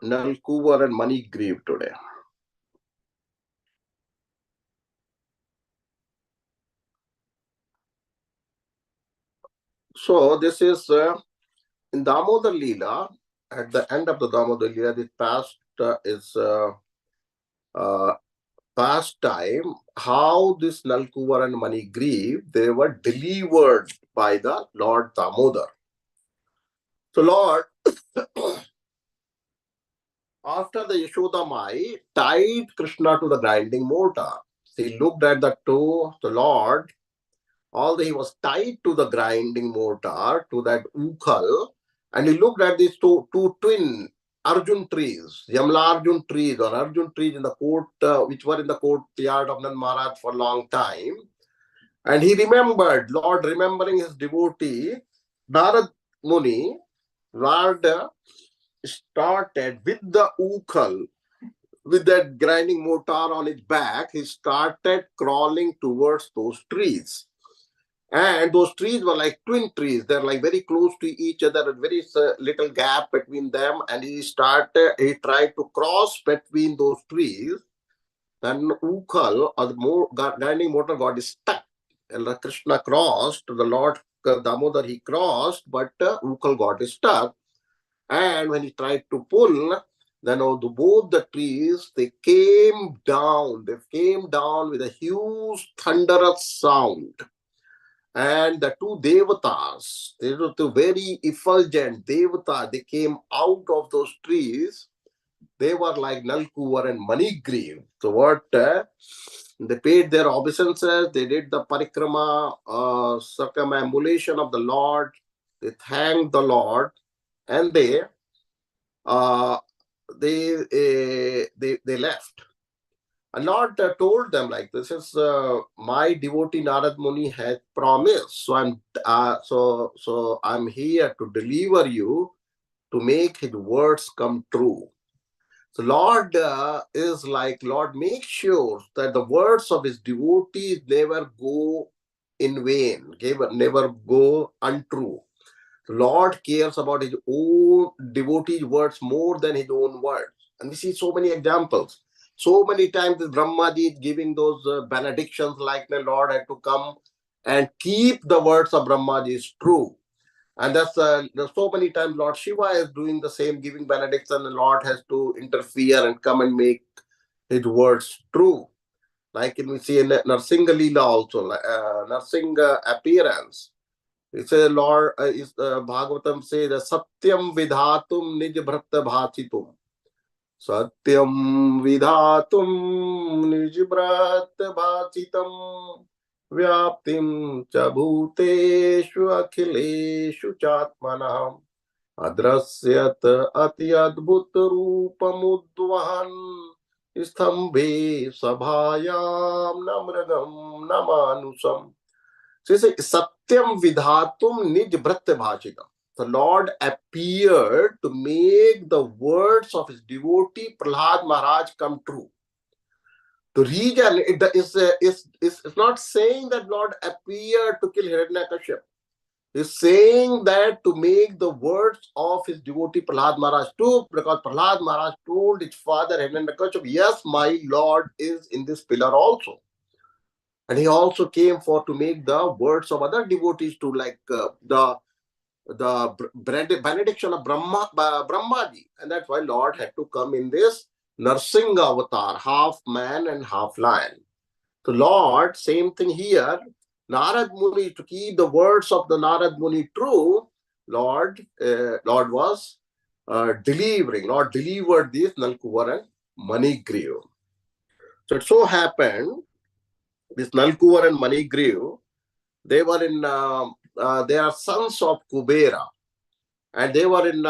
Nalkuvar and Manigriv today. So this is in Damodar Leela. At the end of the Damodar Leela, the past is past time, how this Nalkuvar and Manigriv, they were delivered by the Lord Damodar. So Lord, after the Yashoda Mai tied Krishna to the grinding mortar, he looked at the Lord, although he was tied to the grinding mortar, to that Ukhal, and he looked at these two twin Arjun trees, Yamla Arjun trees, or Arjun trees in the court, which were in the courtyard of Nand Maharaj for a long time. And he remembered, Lord remembering his devotee, Narad Muni, Lord started with the Ukhal, with that grinding mortar on his back, he started crawling towards those trees. And those trees were like twin trees. They're like very close to each other, a very little gap between them. And he tried to cross between those trees. Then Ukhal, or the grinding mortar, got stuck. And Krishna crossed, the Lord Damodar, he crossed, but Ukhal got stuck. And when he tried to pull, then both the trees, they came down. They came down with a huge thunderous sound. And the two devatas, they were two very effulgent devatas, they came out of those trees. They were like Nalkuvar and Manigriv. So what? They paid their obeisances, they did the parikrama, circumambulation of the Lord, they thanked the Lord, and uh, they left. And Lord told them, like, this is my devotee Narad Muni has promised, so I'm here to deliver you, to make his words come true. So Lord is like, Lord makes sure that the words of his devotees never go in vain, never go untrue. Lord cares about his own devotees' words more than his own words. And we see so many examples. So many times Brahmaji is giving those benedictions, like the Lord had to come and keep the words of Brahmaji is true. And there's so many times Lord Shiva is doing the same, giving benediction, and the Lord has to interfere and come and make his words true. Like we see in Narsinga Leela also, Narsinga appearance. It says, Lord, Bhagavatam says, Satyam vidhatum nij bhrata bhachitum. Satyam vidhatum nij bhrata bhachitam. Vyaptim cha bhuteshu akhileshu chatmanam. Adrasyat ati adbhut rupamudvahan. Stambhe sabhayam namragam namanusam. So he says, Satyam vidhatum nij bhratya bhajitam. The Lord appeared to make the words of his devotee Prahlad Maharaj come true. To regenerate, it's not saying that Lord appeared to kill Hiranyakashipu. He's saying that to make the words of his devotee Prahlad Maharaj true, because Prahlad Maharaj told his father Hiranyakashipu, yes, my Lord is in this pillar also. And he also came for to make the words of other devotees to, like the benediction of Brahmaji. And that's why Lord had to come in this Narsinga avatar, half man and half lion. So Lord, same thing here. Narad Muni, to keep the words of the Narad Muni true, Lord was delivering. Lord delivered this Nalkuvar and Manigriv. So it so happened, this Nalkuvar and Manigriv, they were in, they are sons of Kubera. And they were in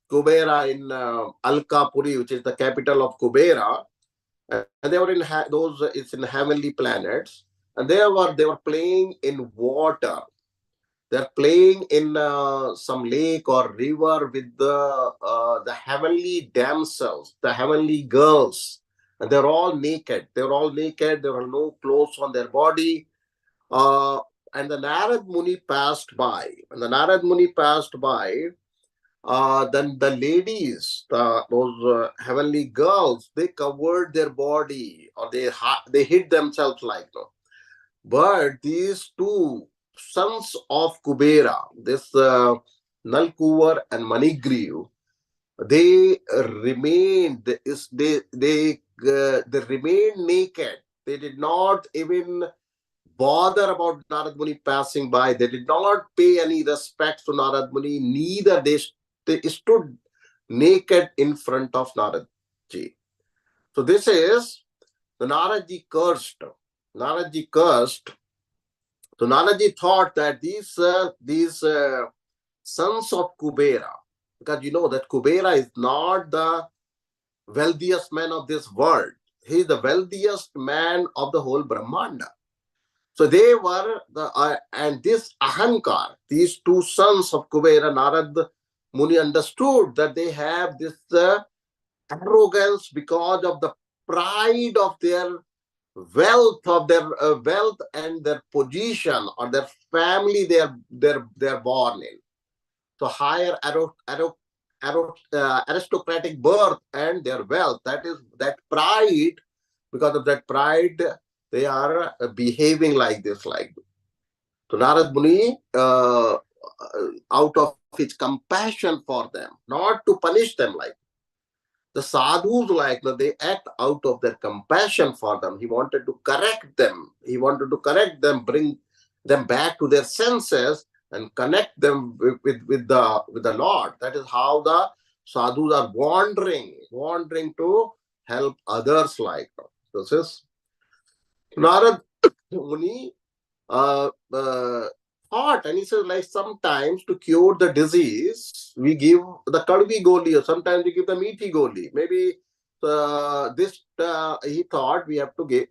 Kubera in Alkapuri, which is the capital of Kubera. And they were in it's in heavenly planets. And they were playing in water. They're playing in some lake or river with the heavenly damsels, the heavenly girls. And they're all naked. They're all naked. There are no clothes on their body. And the Narad Muni passed by. When the Narad Muni passed by, then the ladies, those heavenly girls, they covered their body, or they hid themselves like that. But these two sons of Kubera, this Nalkuvar and Manigriv, they remained naked. They did not even bother about Narad Muni passing by. They did not pay any respect to Narad Muni. Neither they stood naked in front of Narad Ji. So this is the Narad Ji cursed. Narad Ji cursed. So Narad Ji thought that these sons of Kubera, because you know that Kubera is not the wealthiest man of this world. He is the wealthiest man of the whole Brahmanda. So they were and this Ahankar, these two sons of Kubera, Narad Muni understood that they have this arrogance because of the pride of their wealth and their position or their family they're born in. So higher aristocratic birth and their wealth, that pride. Because of that pride, they are behaving like this. So Narad Muni, out of his compassion for them, not to punish them, like the sadhus, they act out of their compassion for them. He wanted to correct them. Bring them back to their senses and connect them with the Lord. That is how the sadhus are wandering to help others like that. This is Narad Muni thought, and he says, like, sometimes to cure the disease, we give the kadvi goli, or sometimes we give the meaty goli. Maybe he thought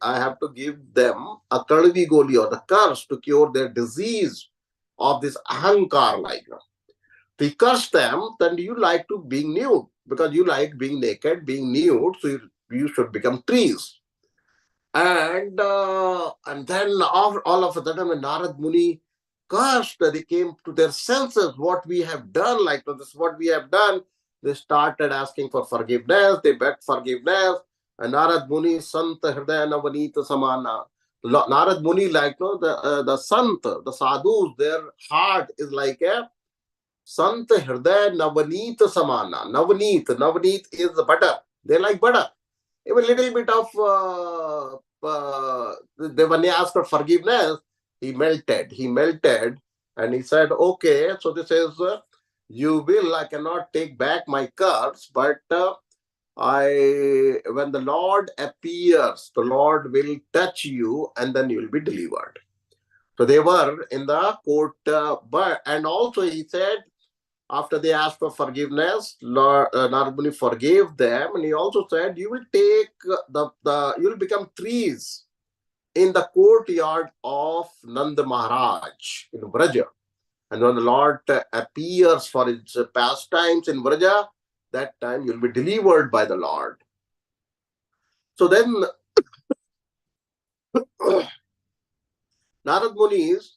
I have to give them a kadvi goli or the curse to cure their disease of this ahankar, like that. he cursed them, then you like to being nude, because you like being naked, being nude, so you should become trees. And then all of a sudden, when Narad Muni cursed, they came to their senses, what we have done, like this is what we have done. They started asking for forgiveness, they begged forgiveness. And Narad Muni, Sant Hridaya Navanita Samana. Narad Muni, like the Sant, the sadhus, their heart is like a Sant Hridaya Navanita Samana. Navanit is the butter. They like butter. Even little bit of when he asked for forgiveness, he melted, and he said, okay, so this is you will, I cannot take back my curse, but when the Lord appears, the Lord will touch you, and then you will be delivered. So they were in the court, but and also he said, after they asked for forgiveness, Lord Narad Muni forgave them, and he also said, "You will take you will become trees in the courtyard of Nanda Maharaj in Vraja." And when the Lord appears for his pastimes in Vraja, that time you will be delivered by the Lord. So then, Narad Muni is.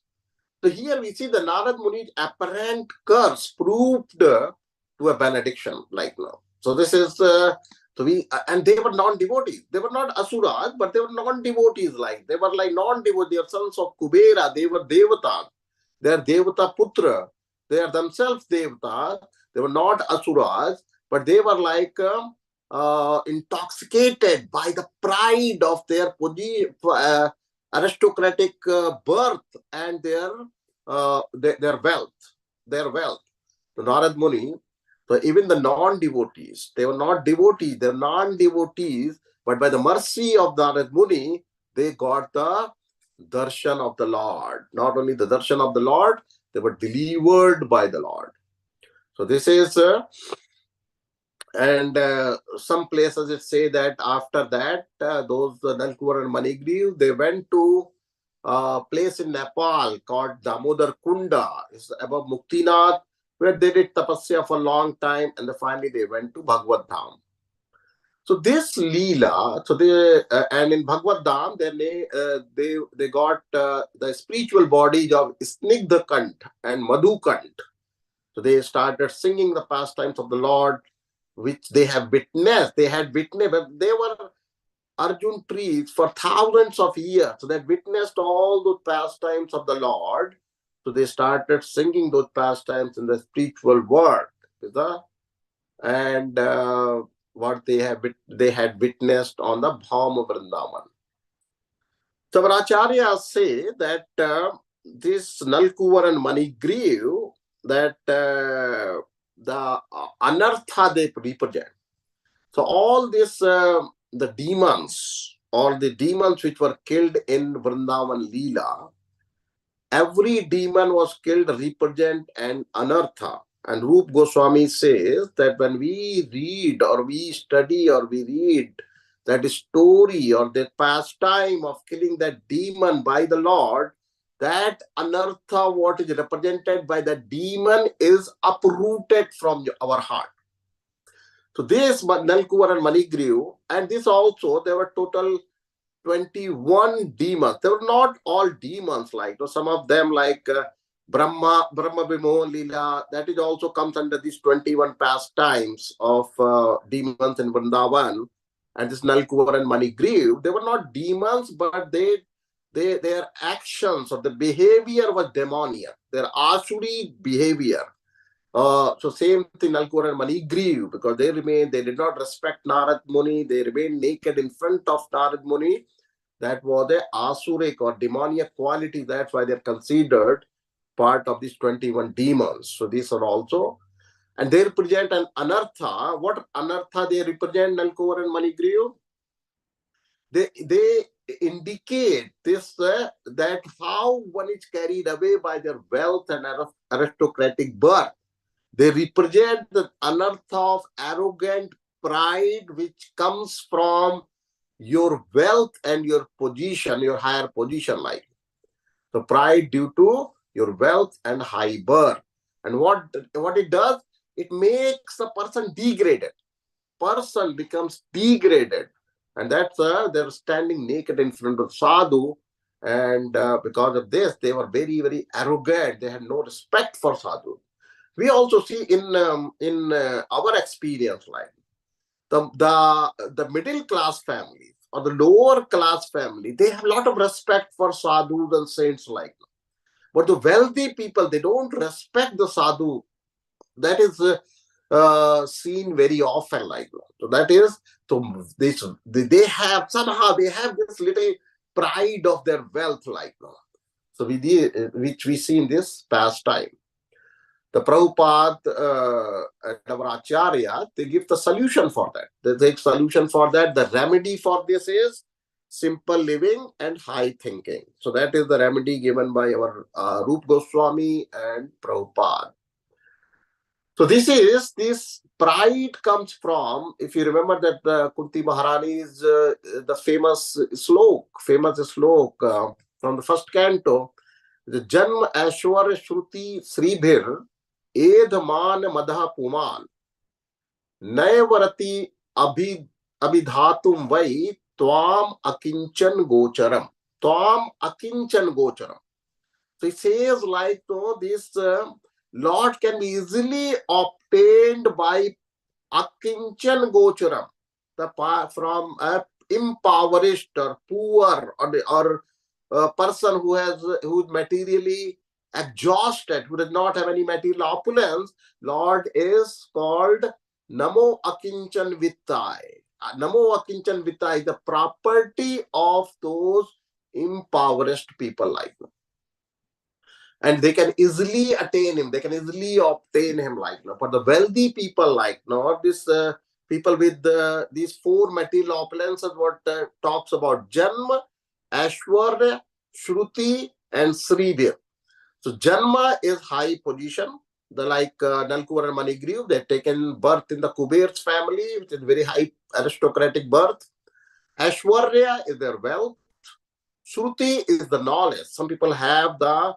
So here we see the Narad Muni's apparent curse proved to a benediction, like now. So this is and they were non-devotees. They were not asuras, but they were non-devotees. Like they were like non-devotees. They are sons of Kubera. They were devatas. They are devata putra. They are themselves devatas. They were not asuras, but they were like intoxicated by the pride of their aristocratic birth and their wealth. The Narad Muni, so even the non-devotees, they were not devotees, they're non-devotees, but by the mercy of Narad Muni, they got the darshan of the Lord. Not only the darshan of the Lord, they were delivered by the Lord. So this is and some places it say that after that, those Nalkuvar and Manigriv, they went to a place in Nepal called Damodar Kunda. It's above Muktinath, where they did tapasya for a long time, and then finally they went to Bhagvatam. So this Leela, so they and in Bhagavatam, they got the spiritual bodies of Snigdha Kant and Madhu Kant. So they started singing the pastimes of the Lord, which they have witnessed. They had witnessed, but they were Arjun trees for thousands of years. So they witnessed all those pastimes of the Lord. So they started singing those pastimes in the spiritual world. And what they had witnessed on the Bhauma Vrindavan. So our acharyas say that this Nalkuvar and Manigriv, that the anartha they represent. So all this, the demons, all the demons which were killed in Vrindavan Leela, every demon was killed represent an anartha. And Rup Goswami says that when we read or we study or we read that story or that pastime of killing that demon by the Lord, that anartha, what is represented by the demon, is uprooted from our heart. So this Nalkuvar and Manigriv, and this also, there were total 21 demons. They were not all demons, like some of them like Brahma Bimo Lila, that is also comes under these 21 pastimes of demons in Vrindavan. And this Nalkuvar and Manigriv, they were not demons, but their actions or the behavior was demoniac. Their asuri behavior. So same thing Nalkuvar and Manigriv, because they did not respect Narad Muni, they remained naked in front of Narad Muni. That was a asuric or demoniac quality. That's why they're considered part of these 21 demons. So these are also, and they represent an anartha. What anartha they represent, Nalkuvar and Manigriv? They indicate this that how one is carried away by their wealth and aristocratic birth. They represent the anartha of arrogant pride which comes from your wealth and your position, your higher position, like. So pride due to your wealth and high birth. And what it does, it makes a person degraded. Person becomes degraded. And that's they're standing naked in front of sadhu. And because of this, they were very, very arrogant. They had no respect for sadhu. We also see in our experience, like the middle class families or the lower class family, they have a lot of respect for sadhus and saints like. But the wealthy people, they don't respect the sadhu. That is seen very often like that. So that is, so this they have somehow they have this little pride of their wealth like that. So which we see in this pastime. The Prabhupada and our Acharya, they give the solution for that. They take solution for that. The remedy for this is simple living and high thinking. So that is the remedy given by our Rup Goswami and Prabhupada. So this pride comes from, if you remember that Kunti Maharani's the famous slok from the first canto, the Janma Ashwar Shruti Sribhir Edman Madha Puman Nayvarati Abhidhatum Vai Twam Akinchan Gocharam. Twam Akinchan Gocharam. So it says like, this Lord can be easily obtained by Akinchan Gocharam, from a impoverished or poor or a person who is materially exhausted, who does not have any material opulence. Lord is called Namo Akinchan Vittai. Namo Akinchan Vittai is the property of those impoverished people like them. And they can easily attain him, they can easily obtain him like now. For the wealthy people like now, this people with these four material opulences, what talks about Janma, Ashwarya, Shruti, and Sribhir. So Janma is high position. The like Nalkuvar and Manigriv, they've taken birth in the Kuber's family, which is very high aristocratic birth. Ashwarya is their wealth. Shruti is the knowledge. Some people have the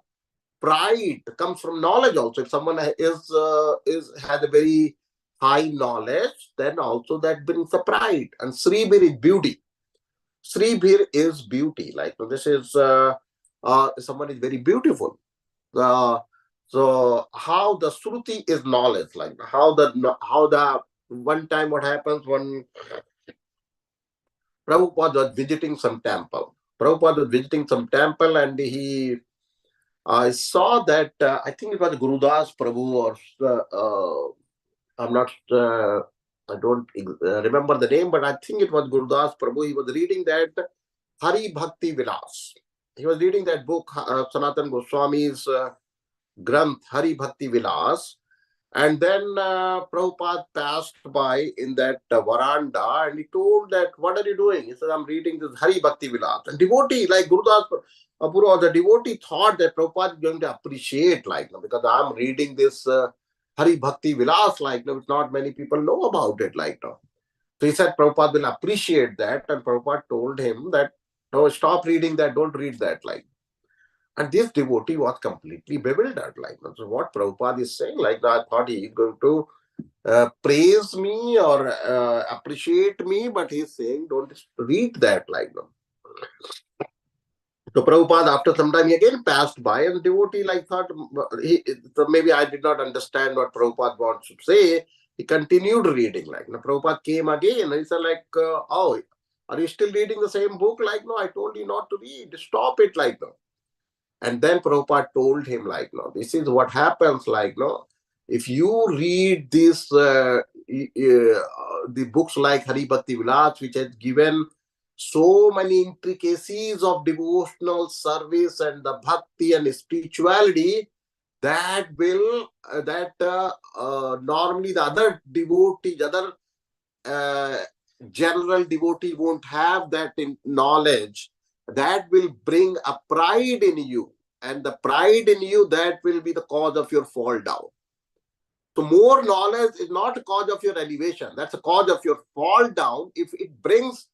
pride comes from knowledge also. If someone has a very high knowledge, then also that brings the pride. And Sribhir is beauty. Sribhir is beauty. Like this is someone is very beautiful. So how the Shruti is knowledge. Like how the one time what happens when Prabhupada was visiting some temple. Prabhupada was visiting some temple and I saw that, I think it was Gurudas Prabhu or I'm not, I don't remember the name, but I think it was Gurudas Prabhu. He was reading that Hari Bhakti Vilas. He was reading that book, Sanatan Goswami's Granth, Hari Bhakti Vilas. And then Prabhupada passed by in that veranda and he told that, what are you doing? He said, I'm reading this Hari Bhakti Vilas. And devotee, like Gurudas Apuro, the devotee thought that Prabhupada is going to appreciate, like, because I'm reading this Hari Bhakti Vilas, like, not many people know about it, like, So he said Prabhupada will appreciate that, and Prabhupada told him that, no, stop reading that, don't read that, like. And this devotee was completely bewildered, like, so what Prabhupada is saying, like, I thought he is going to praise me or appreciate me, but he's saying, don't read that, like, So Prabhupada, after some time, he again passed by, and the devotee like thought, so maybe I did not understand what Prabhupada wants to say. He continued reading. Like, now Prabhupada came again, and he said, like, oh, are you still reading the same book? Like, no, I told you not to read. Stop it, like, no. And then Prabhupada told him, like, no, this is what happens, like, no. If you read this, the books like Hari Bhakti Vilas, which has given so many intricacies of devotional service and the bhakti and spirituality, that will normally the other devotees, other general devotee won't have that knowledge. That will bring a pride in you, and the pride in you, that will be the cause of your fall down. So more knowledge is not a cause of your elevation. That's a cause of your fall down if it brings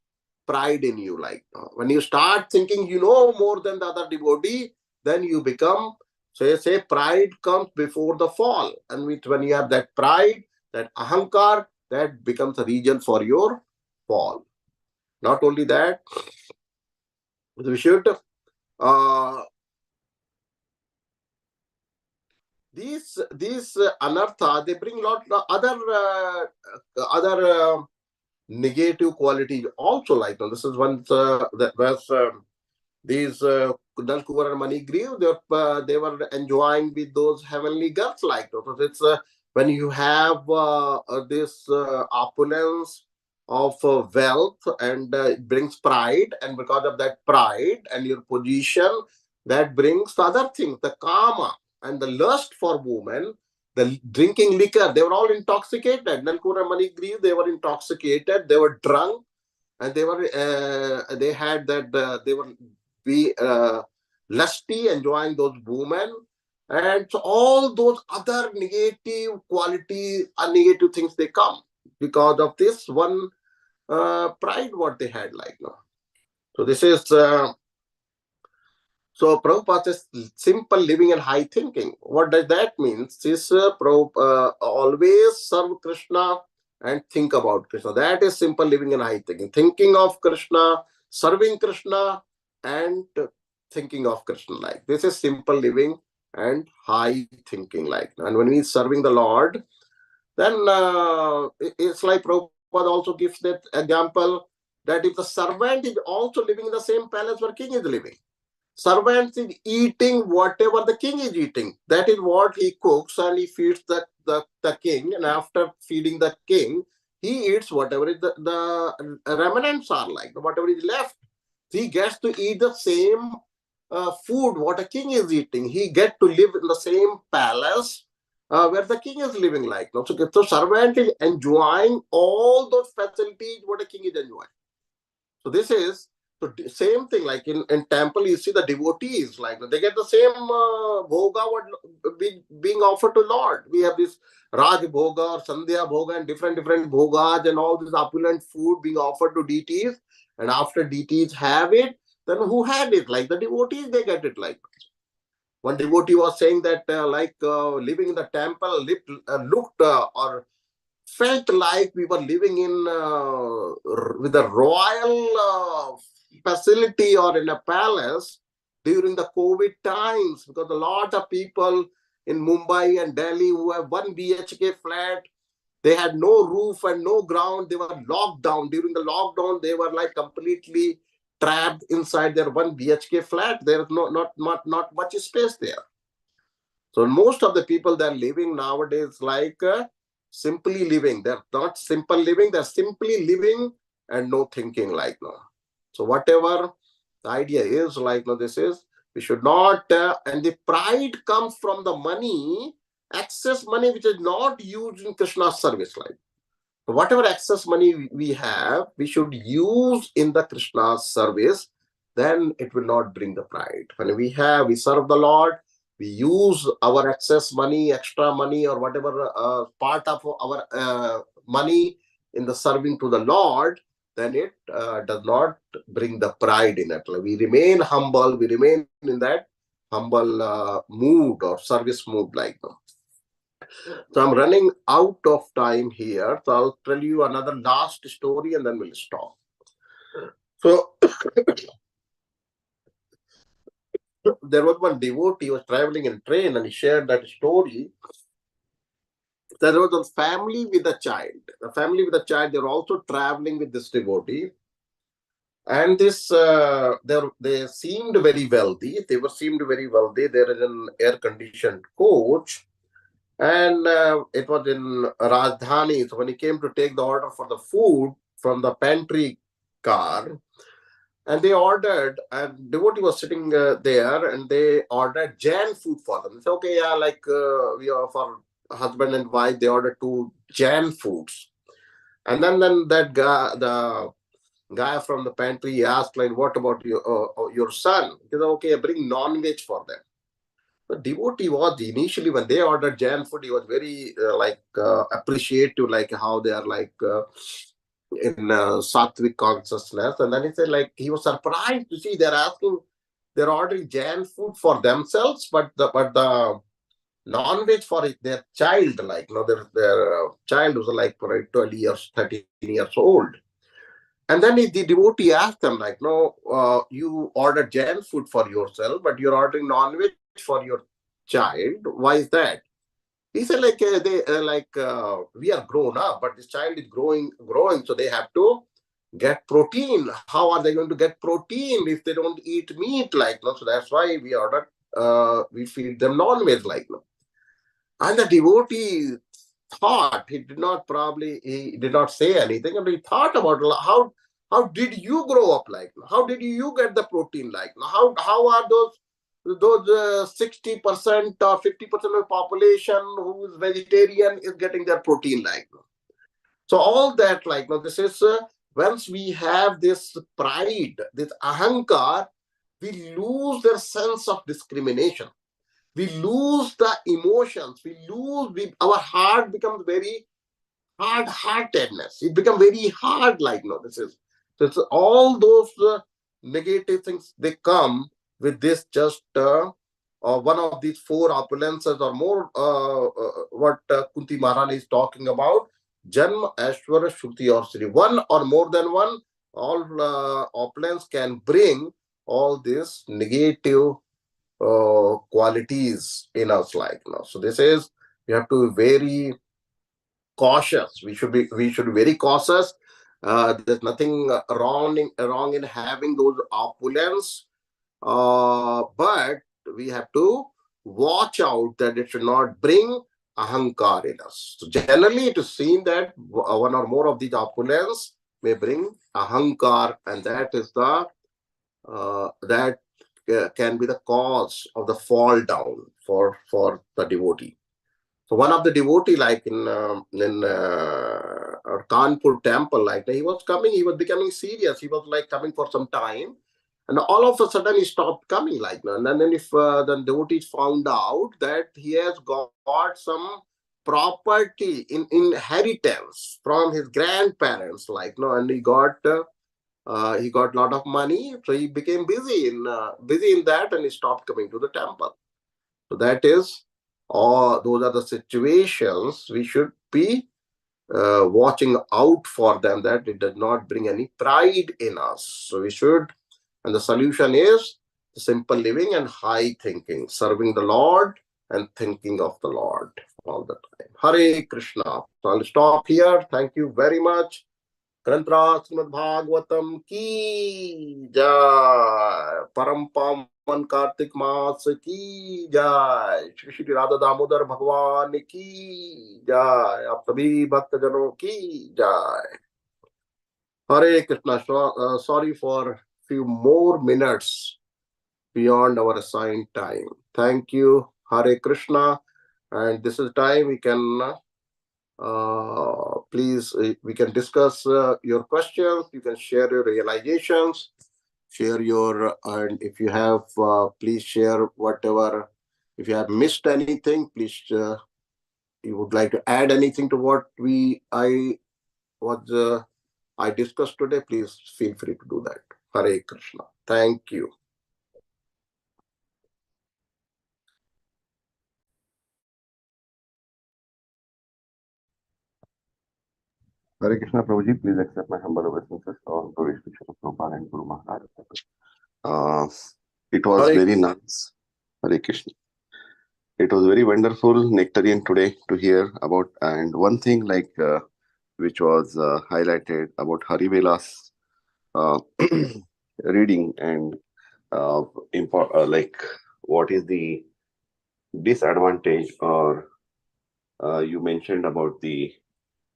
pride in you. Like when you start thinking you know more than the other devotee, then you become So you say pride comes before the fall. And when you have that pride, that ahankar, that becomes a reason for your fall. Not only that, we should these anartha, they bring lot of other negative qualities also. Like this is one that was these Nalkuvar and Manigriv, they were enjoying with those heavenly girls. Like so it's when you have this opulence of wealth, and it brings pride, and because of that pride and your position, that brings the other things, the kama and the lust for women, the drinking liquor. They were all intoxicated. Nalkuvar and Manigriv, they were intoxicated, they were drunk, and they had that they were be lusty, enjoying those women, and so all those other negative qualities and negative things, they come because of this one pride what they had. Like no, so this is so Prabhupada says simple living and high thinking. What does that mean? This always serve Krishna and think about Krishna. That is simple living and high thinking. Thinking of Krishna, serving Krishna, and thinking of Krishna. Like this is simple living and high thinking. Like, and when we serving the Lord, then it's like Prabhupada also gives that example that if the servant is also living in the same palace where king is living, servants is eating whatever the king is eating. That is what he cooks, and he feeds the king. And after feeding the king, he eats whatever is the remnants are, like whatever is left. He gets to eat the same food what a king is eating. He get to live in the same palace where the king is living. Like so servant is enjoying all those facilities what a king is enjoying. So this is so same thing. Like in temple, you see the devotees, like they get the same bhoga what being offered to Lord. We have this Raj Bhoga or Sandhya Bhoga and different bhogas and all this opulent food being offered to deities. And after deities have it, then who had it? Like the devotees, they get it. Like one devotee was saying that living in the temple looked or felt like we were living in with a royal facility or in a palace during the COVID times, because a lot of people in Mumbai and Delhi who have 1 BHK flat, they had no roof and no ground. They were locked down. During the lockdown, they were like completely trapped inside their 1 BHK flat. There is not much space there. So most of the people that are living nowadays like simply living. They're not simple living. They're simply living and no thinking. Like no. So whatever the idea is, like no, this is we should not. And the pride comes from the money, excess money which is not used in Krishna's service. Like whatever excess money we have, we should use in the Krishna's service. Then it will not bring the pride. When we serve the Lord, we use our excess money, extra money, or whatever part of our money in the serving to the Lord, then it does not bring the pride in it. We remain humble. We remain in that humble mood or service mood, like that. So I'm running out of time here. So I'll tell you another last story and then we'll stop. So there was one devotee who was traveling in train and he shared that story. There was a family with a child. The family with a child, they were also traveling with this devotee. And this, they seemed very wealthy. Seemed very wealthy. They're in an air-conditioned coach. And it was in Rajdhani. So when he came to take the order for the food from the pantry car, and they ordered, and devotee was sitting there, and they ordered Jain food for them. They said, okay, yeah, like we are for husband and wife, they ordered 2 Jain foods. And then that guy, the guy from the pantry, asked, like, what about your son? He said, okay, bring non-veg for them. The devotee was initially, when they ordered Jain food, he was very appreciative, like how they are like in sattvic consciousness. And then he said, like, he was surprised to see they're asking they're ordering Jain food for themselves, but the non-veg for their child, like, their child was like 12 years, 13 years old. And then the devotee asked them, like, no, you ordered Jain food for yourself, but you're ordering non-veg for your child. Why is that? He said, like, we are grown up, but this child is growing, so they have to get protein. How are they going to get protein if they don't eat meat, like, no? So that's why we ordered, we feed them non-veg, like, no. And the devotee thought, he did not say anything, and he thought about how did you grow up, like, how did you get the protein, like, how are those 60% or 50% of the population who is vegetarian is getting their protein, like. So all that, like, this is once we have this pride, this ahankar, we lose their sense of discrimination. We lose the emotions. Our heart becomes very hard-heartedness. It becomes very hard, like, this is. So it's all those negative things, they come with this just one of these four opulences or more, what Kunti Maharani is talking about. Janma, Ashwara, Shruti or Sri. One or more than one, all opulence can bring all these negative qualities in us, like, so this is, we have to be very cautious. We should be very cautious. There's nothing wrong in having those opulence, but we have to watch out that it should not bring ahankar in us. So generally it is seen that one or more of these opulence may bring ahankar, and that is that can be the cause of the fall down for the devotee. So one of the devotee, like in Kanpur temple, like, he was becoming serious. He was like coming for some time, and all of a sudden he stopped coming, like. And then if the devotees found out that he has got some property in inheritance from his grandparents, like, and he got a lot of money, so he became busy in that, and he stopped coming to the temple. So that is, those are the situations we should be watching out for them, that it does not bring any pride in us. So we should, and the solution is simple living and high thinking, serving the Lord and thinking of the Lord all the time. Hare Krishna. So I'll stop here. Thank you very much. ग्रंथराज Shrimad Bhagavatam की जय। परम पावन कार्तिक मास की जय। श्री श्री राधा दामोदर भगवान की जय। आप सभी भक्त जनों की जय। हरे Krishna. Sorry for few more minutes beyond our assigned time. Thank you. Hare Krishna. And this is time we can please, we can discuss your questions. You can share your realizations, and if you have, please share whatever. If you have missed anything, please, you would like to add anything to what I discussed today, please feel free to do that. Hare Krishna. Thank you. Hare Krishna, Prabhuji, please accept my humble obeisances on Pravesh Picture of Prabhupada and Guru Maharaj. It was very nice. Hare Krishna. It was very wonderful, nectarian today to hear about, and one thing like which was highlighted about Harivela's reading and like what is the disadvantage, or you mentioned about the,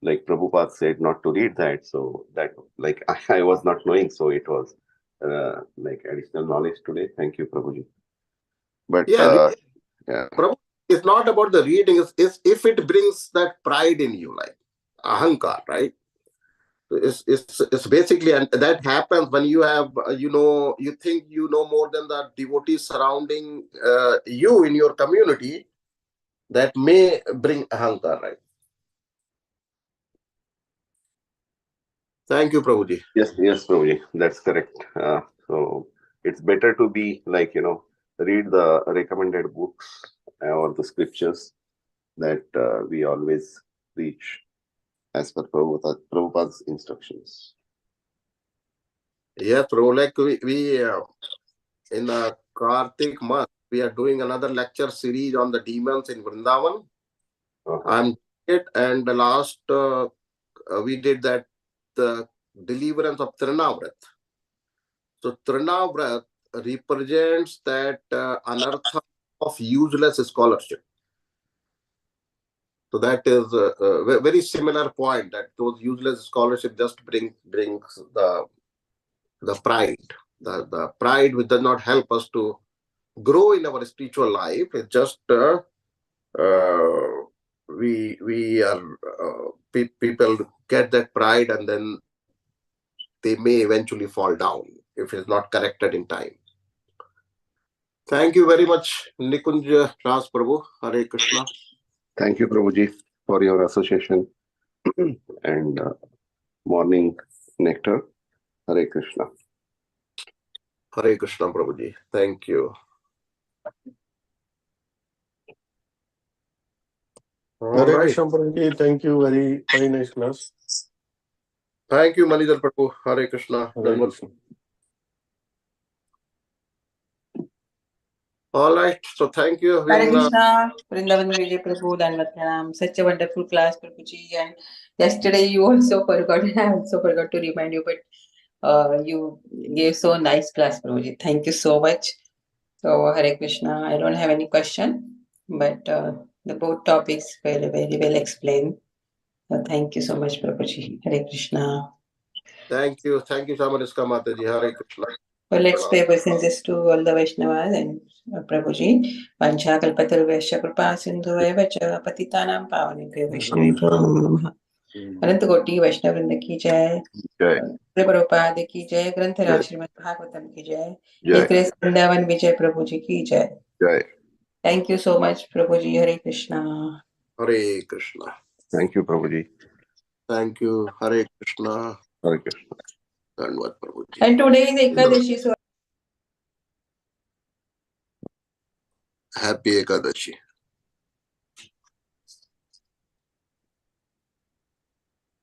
like Prabhupada said not to read that, so that, like, I was not knowing, so it was like additional knowledge today. Thank you, Prabhuji. But yeah, yeah, Prabhu, it's not about the reading, it's if it brings that pride in you, like ahankar, right? It's basically, and that happens when you have, you think you know more than the devotees surrounding you in your community. That may bring ahankar, right? Thank you, Prabhuji. yes, Prabhuji, that's correct. So it's better to be like, read the recommended books or the scriptures that we always preach as per Prabhupada's instructions. Yeah, Prabhu, like we in Kartik month, we are doing another lecture series on the demons in Vrindavan. I'm it, and the last we did that the deliverance of Trinavrat. So Trinavrat represents that anartha of useless scholarship. So that is a very similar point, that those useless scholarship just brings the pride. The pride which does not help us to grow in our spiritual life. It's just we are people get that pride, and then they may eventually fall down if it's not corrected in time. Thank you very much, Nikunj Ras Prabhu. Hare Krishna. Thank you, Prabhuji, for your association and morning nectar. Hare Krishna. Hare Krishna, Prabhuji. Thank you. Hare Krishna, Prabhuji. Thank you. Very, very nice class. Thank you, Manidhar Prabhu. Hare Krishna. Hare Krishna. All right. So thank you. Hare Krishna, Vrindavan Vijay Prabhu, Danvat Pranam. Such a wonderful class, Prabhuji. And yesterday you also forgot, and I also forgot to remind you, but you gave so nice class, Prabhuji. Thank you so much. So Hare Krishna. I don't have any question, but the both topics were very well explained. So thank you so much, Prabhuji. Hare Krishna. Thank you. Thank you, Samariska Mataji. Hare Krishna. Well, let's pay obeisances to all the Vaishnavas and Prabhuji. Vancha kalpataruvesya kripa sindhuveva cha patitanam pavanebhyo Vaishnavebhyo namo namaha. अनंत कोटि वैष्णव वृंद की जय, प्रभुपाद की जय, ग्रंथराज श्रीमद् भागवतम की जय, नित्य वृंदावन विजय प्रभु जी की जय. Thank you so much, Prabhuji. Hare Krishna. Hare Krishna. Thank you, Prabhuji. Thank you. Hare Krishna. Hare Krishna. Dhanwad, Prabhuji. And today is Ekadashi, so Happy Ekadashi.